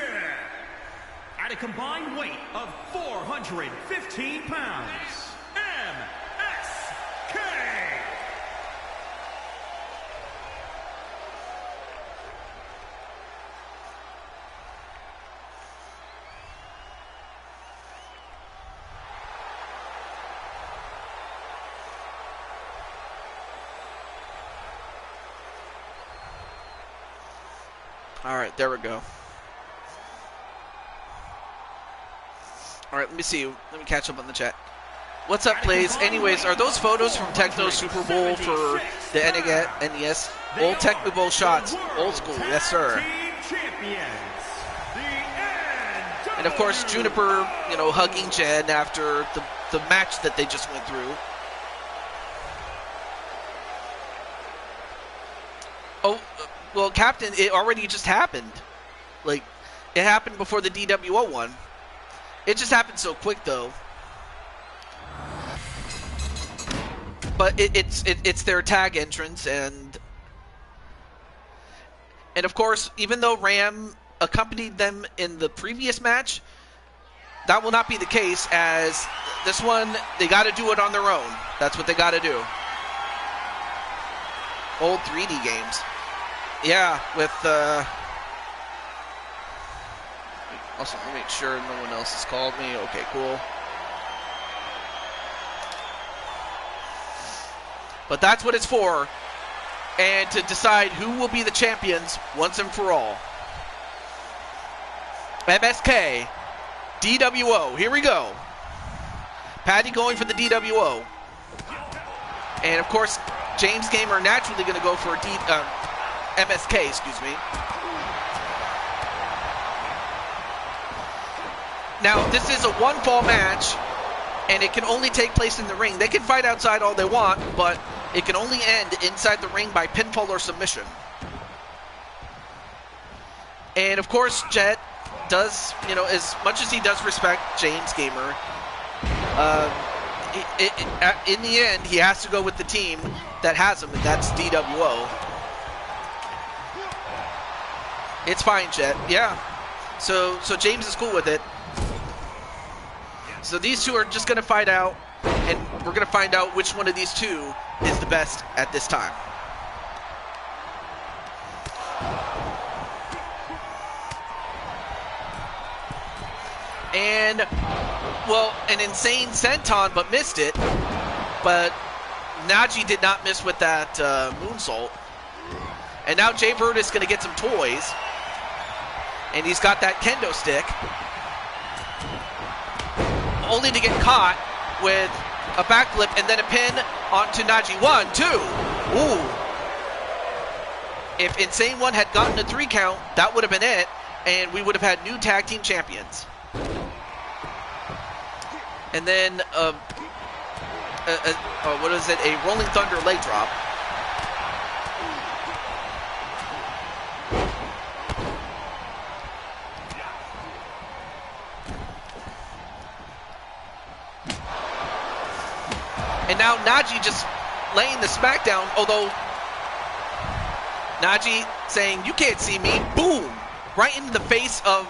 At a combined weight of 415 pounds, MSK. All right, there we go. All right, let me see. Let me catch up on the chat. What's up, Blaze? Anyways, are those photos from Techno Super Bowl for the NES? Old Techno Bowl shots. Old school, yes, sir. And of course, Juniper, you know, hugging Jen after the match that they just went through. Oh, well, Captain, it already just happened. Like, it happened before the DWO one. It just happened so quick, though. But it's their tag entrance, and of course, even though Ram accompanied them in the previous match, that will not be the case, as this one, they got to do it on their own. That's what they got to do. Old 3D games. Yeah, with also, let me make sure no one else has called me. Okay, cool. But that's what it's for. And to decide who will be the champions once and for all. MSK, DWO, here we go. Patty going for the DWO. And of course, James Gamer naturally going to go for MSK, excuse me. Now, this is a one-fall match, and it can only take place in the ring. They can fight outside all they want, but it can only end inside the ring by pinfall or submission. And, of course, Jet does, you know, as much as he does respect James Gamer, in the end, he has to go with the team that has him, and that's DWO. It's fine, Jet. Yeah. So James is cool with it. So these two are just going to fight out, and we're going to find out which one of these two is the best at this time. And, well, an insane senton, but missed it. But Najee did not miss with that moonsault. And now Jay Bird is going to get some toys. And he's got that kendo stick. Only to get caught with a backflip and then a pin onto Najee. 1, 2. Ooh. If Insane One had gotten a 3 count, that would have been it, and we would have had new tag team champions. And then, what is it? A Rolling Thunder leg drop. And now Najee just laying the smackdown, although Najee saying, "You can't see me," boom, right into the face of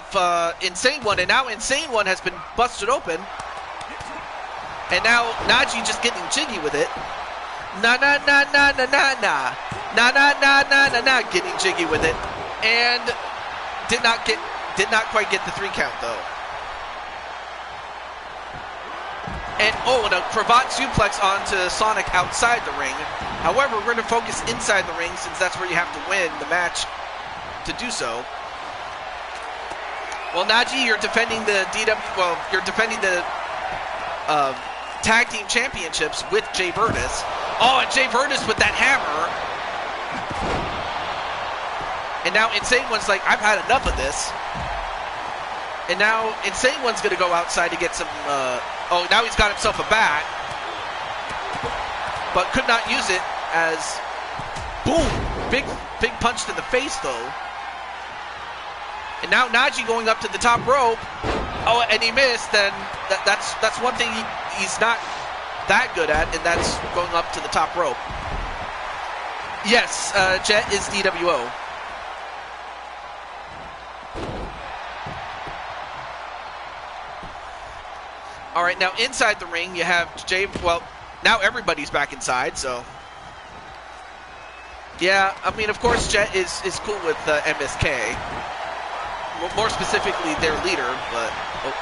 Insane One, and now Insane One has been busted open. And now Najee just getting jiggy with it. Na na na na na na na. Na na na na na na, getting jiggy with it. And did not quite get the 3 count though. And and a cravat suplex onto Sonic outside the ring. However, we're going to focus inside the ring since that's where you have to win the match to do so. Well, Najee, you're defending the tag team championships with Jay Virtus. Oh, and Jay Virtus with that hammer. And now Insane One's like, I've had enough of this. And now Insane One's going to go outside to get some... now he's got himself a bat. but could not use it as, boom, big punch to the face though. And now Najee going up to the top rope. Oh, and he missed. Then that's one thing he's not that good at, and that's going up to the top rope. Yes, Jet is DWO. All right, now inside the ring you have Jay. Well, now everybody's back inside, so. Yeah, I mean, of course, Jet is cool with MSK. More specifically, their leader, but... Oh.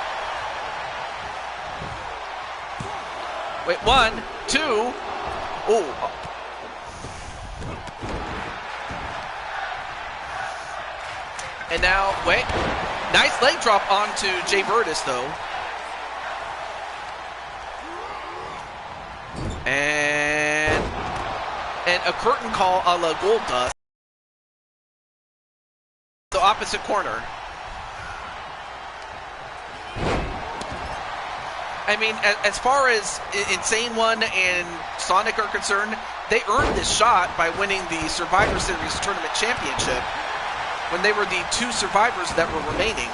Wait, 1, 2... Oh. And now, wait. Nice leg drop onto Jay Virtus, though. And a curtain call a la Goldust. The opposite corner. I mean, as far as Insane One and Sonic are concerned, they earned this shot by winning the Survivor Series Tournament Championship when they were the 2 survivors that were remaining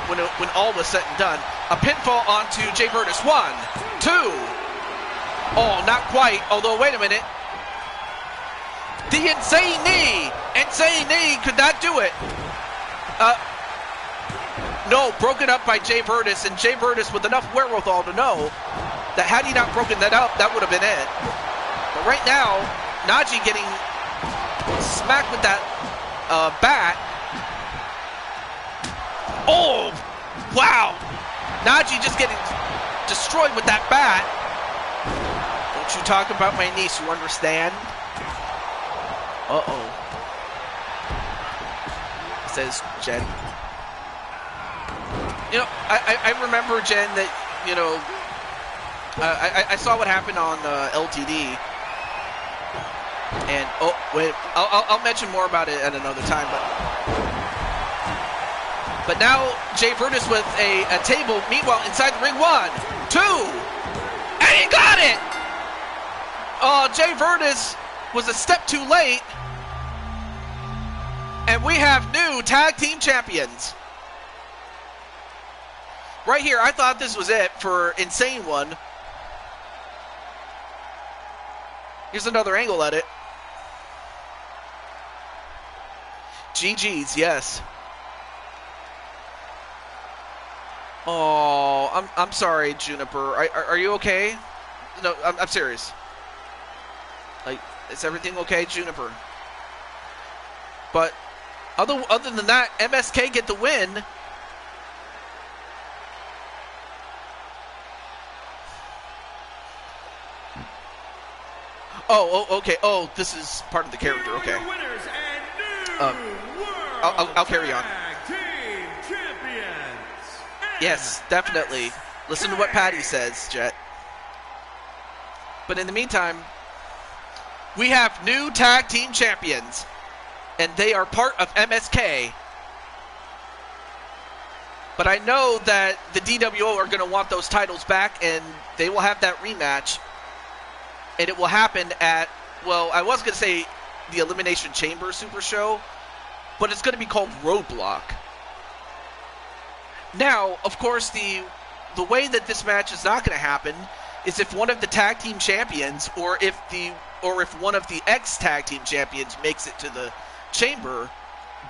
when all was said and done. A pinfall onto Jay Virtus. 1, 2. Oh, not quite. Although, wait a minute. The Insane Knee. Insane Knee could not do it. No, broken up by Jay Virtus, and Jay Virtus with enough wherewithal to know that had he not broken that up, that would have been it. But right now, Najee getting smacked with that bat. Oh, wow. Najee just getting destroyed with that bat. Don't you talk about my niece, you understand? Uh-oh. Says Jen. You know, I remember, Jen, that, you know, I saw what happened on LTD. And, oh, wait, I'll mention more about it at another time. But now, Jay Virtus with a table. Meanwhile, inside the ring, 1, 2. And he got it! Oh, Jay Virtus was a step too late. And we have new tag team champions. Right here, I thought this was it for Insane One. Here's another angle at it. GG's, yes. Oh, I'm sorry, Juniper. Are you okay? No, I'm serious. Like, is everything okay, Juniper? But other than that, MSK get the win. Oh, okay. Oh, this is part of the character. Okay. I'll carry on. Yes, definitely. Listen to what Patty says, Jet. But in the meantime, we have new tag team champions, and they are part of MSK. But I know that the DWO are going to want those titles back, and they will have that rematch. And it will happen at, well, I was going to say the Elimination Chamber Super Show, but it's going to be called Roadblock. Now, of course, the way that this match is not going to happen is if one of the tag team champions, or if one of the ex-tag team champions makes it to the chamber,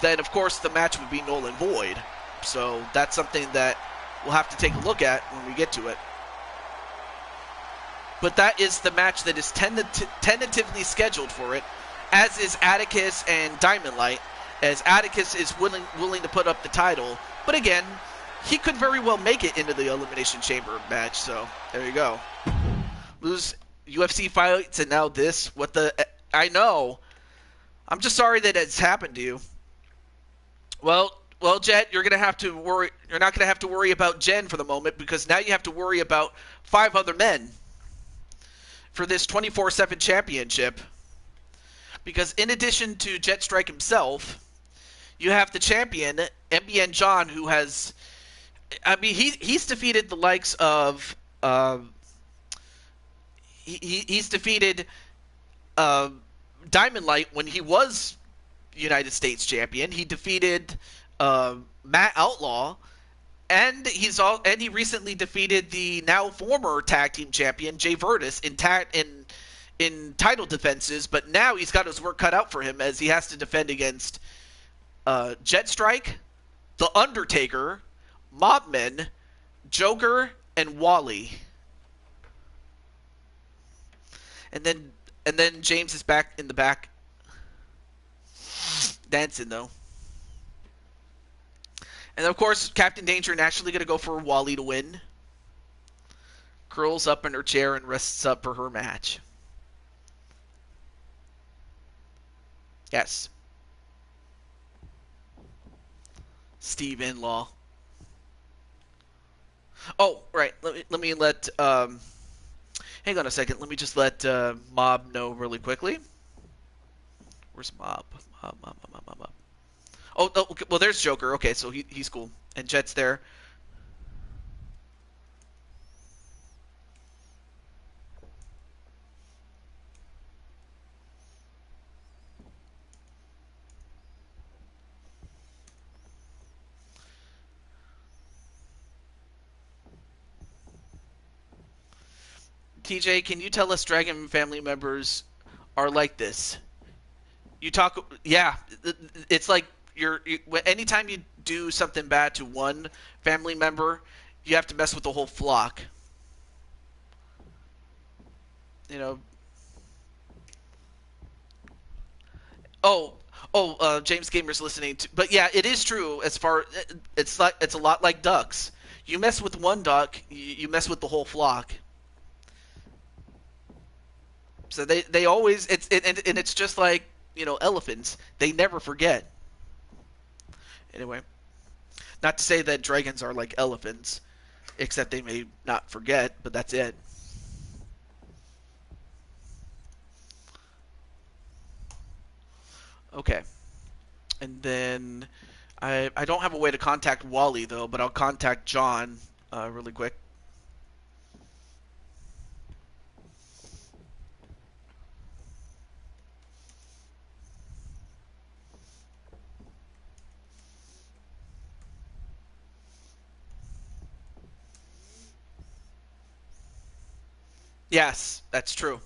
then of course the match would be null and void. So that's something that we'll have to take a look at when we get to it. But that is the match that is tentatively scheduled for it, as is Atticus and Diamond Light, as Atticus is willing to put up the title. But again, he could very well make it into the Elimination Chamber match, so there you go. Lose UFC fights and now this. What the... I know. I'm just sorry that it's happened to you. Well, Jet, you're gonna have to worry. You're not gonna have to worry about Jen for the moment, because now you have to worry about 5 other men for this 24/7 championship. Because in addition to Jet Strike himself, you have the champion, MBN John, who has... I mean, he's defeated the likes of... he's defeated uh, Diamond Light when he was United States champion. He defeated Matt Outlaw, and he recently defeated the now former tag team champion Jay Virtus in title defenses. But now he's got his work cut out for him as he has to defend against Jet Strike, The Undertaker, Mobman, Joker, and Wally. And then James is back in the back dancing though. And of course, Captain Danger naturally going to go for Wally to win. Curls up in her chair and rests up for her match. Yes. Steve In-Law. Oh, right. Let me let hang on a second. Let me just let Mob know really quickly. Where's Mob? Mob. Oh, okay. Well, there's Joker. Okay, so he's cool. And Jet's there. TJ, can you tell us Dragon family members are like this? You talk, yeah. It's like anytime you do something bad to one family member, you have to mess with the whole flock. You know. James Gamer's listening to, but yeah, it is true. As far it's a lot like ducks. You mess with one duck, you mess with the whole flock. So they always and it's just like, you know, elephants. They never forget. Anyway, not to say that dragons are like elephants, except they may not forget, but that's it. Okay. And then I don't have a way to contact Wally though, but I'll contact John really quick. Yes, that's true.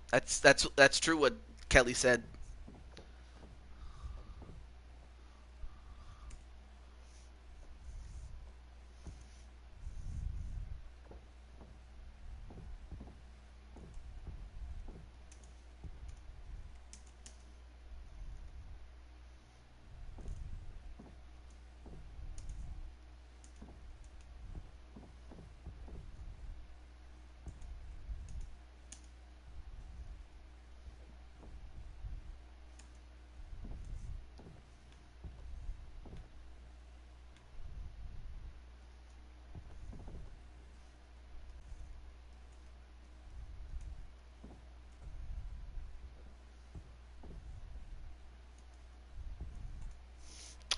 That's true what Kelly said.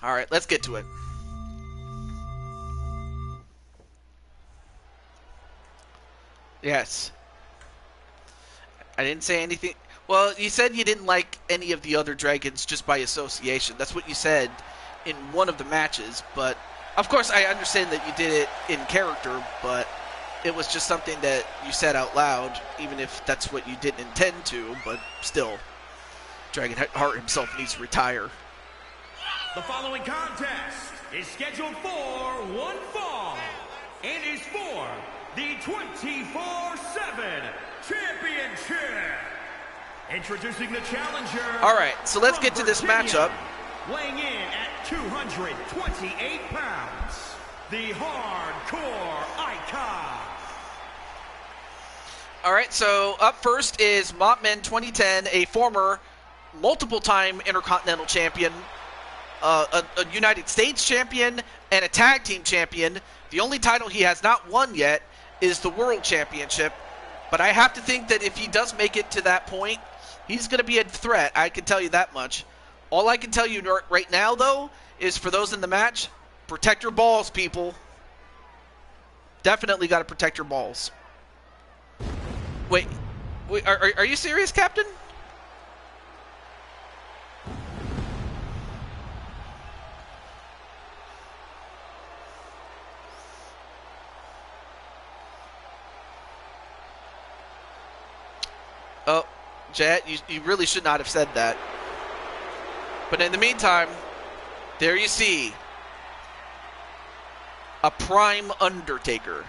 All right, let's get to it. Yes. I didn't say anything. Well, you said you didn't like any of the other dragons just by association. That's what you said in one of the matches. But, of course, I understand that you did it in character, but it was just something that you said out loud, even if that's what you didn't intend to. But still, Dragonheart himself needs to retire. The following contest is scheduled for one fall and is for the 24/7 Championship. Introducing the challenger. All right, so let's get to this matchup. Weighing in at 228 pounds, the Hardcore Icon. All right, so up first is Mopman 2010, a former multiple-time Intercontinental Champion, a United States Champion, and a Tag Team Champion. The only title he has not won yet is the World Championship. But I have to think that if he does make it to that point, he's going to be a threat. I can tell you that much. All I can tell you right now, though, is for those in the match, protect your balls, people. Definitely got to protect your balls. Wait, are you serious, Captain? Oh, Jet, you really should not have said that. But in the meantime, there you see a prime Undertaker.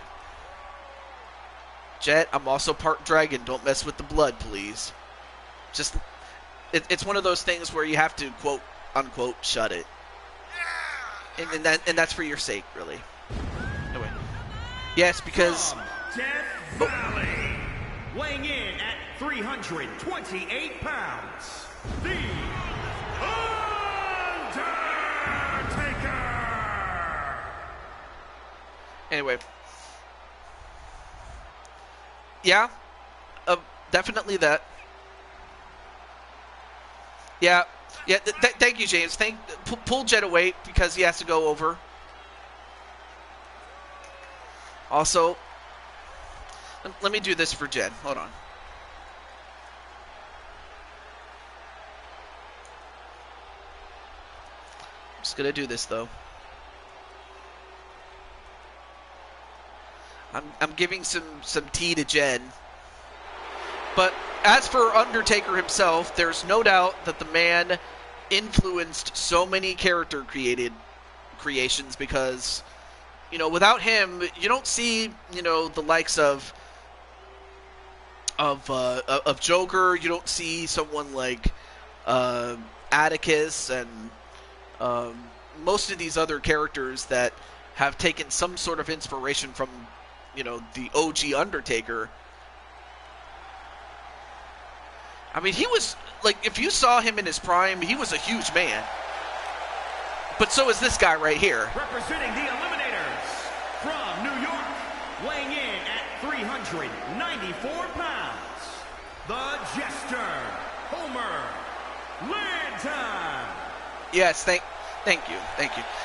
Jet, I'm also part dragon. Don't mess with the blood, please. Just, it's one of those things where you have to, quote, unquote, shut it. And that's for your sake, really. Anyway. Yes, because... From Death Valley, weighing in at 328 pounds, The Undertaker! Anyway. Yeah. Definitely that. Yeah. Yeah, thank you, James. Pull Jet away because he has to go over. Also, let me do this for Jet. Hold on. I'm just going to do this, though. I'm giving some tea to Jen. But as for Undertaker himself, there's no doubt that the man influenced so many character creations because, you know, without him, you don't see, you know, the likes of Joker. You don't see someone like Atticus and most of these other characters that have taken some sort of inspiration from, you know, the OG Undertaker. I mean, he was, like, if you saw him in his prime, he was a huge man. But so is this guy right here. Representing the Eliminators from New York, weighing in at 394 pounds, the Jester, Homer Linton. Yes, thank you.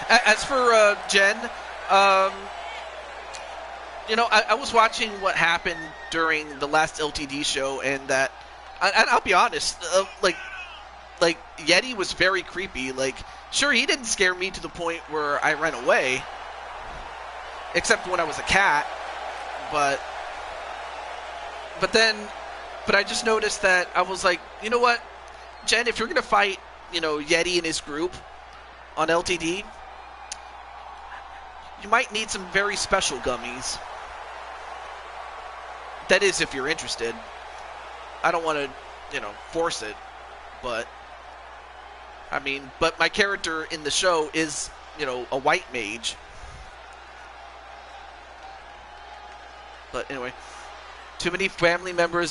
As for Jen, you know, I was watching what happened during the last LTD show, and I'll be honest, like Yeti was very creepy. Like, sure, he didn't scare me to the point where I ran away, except when I was a cat. But I just noticed that I was like, you know what, Jen, if you're gonna fight, you know, Yeti and his group on LTD, you might need some very special gummies. That is, if you're interested. I don't want to, you know, force it, but I mean, but my character in the show is, you know, a white mage. But anyway, too many family members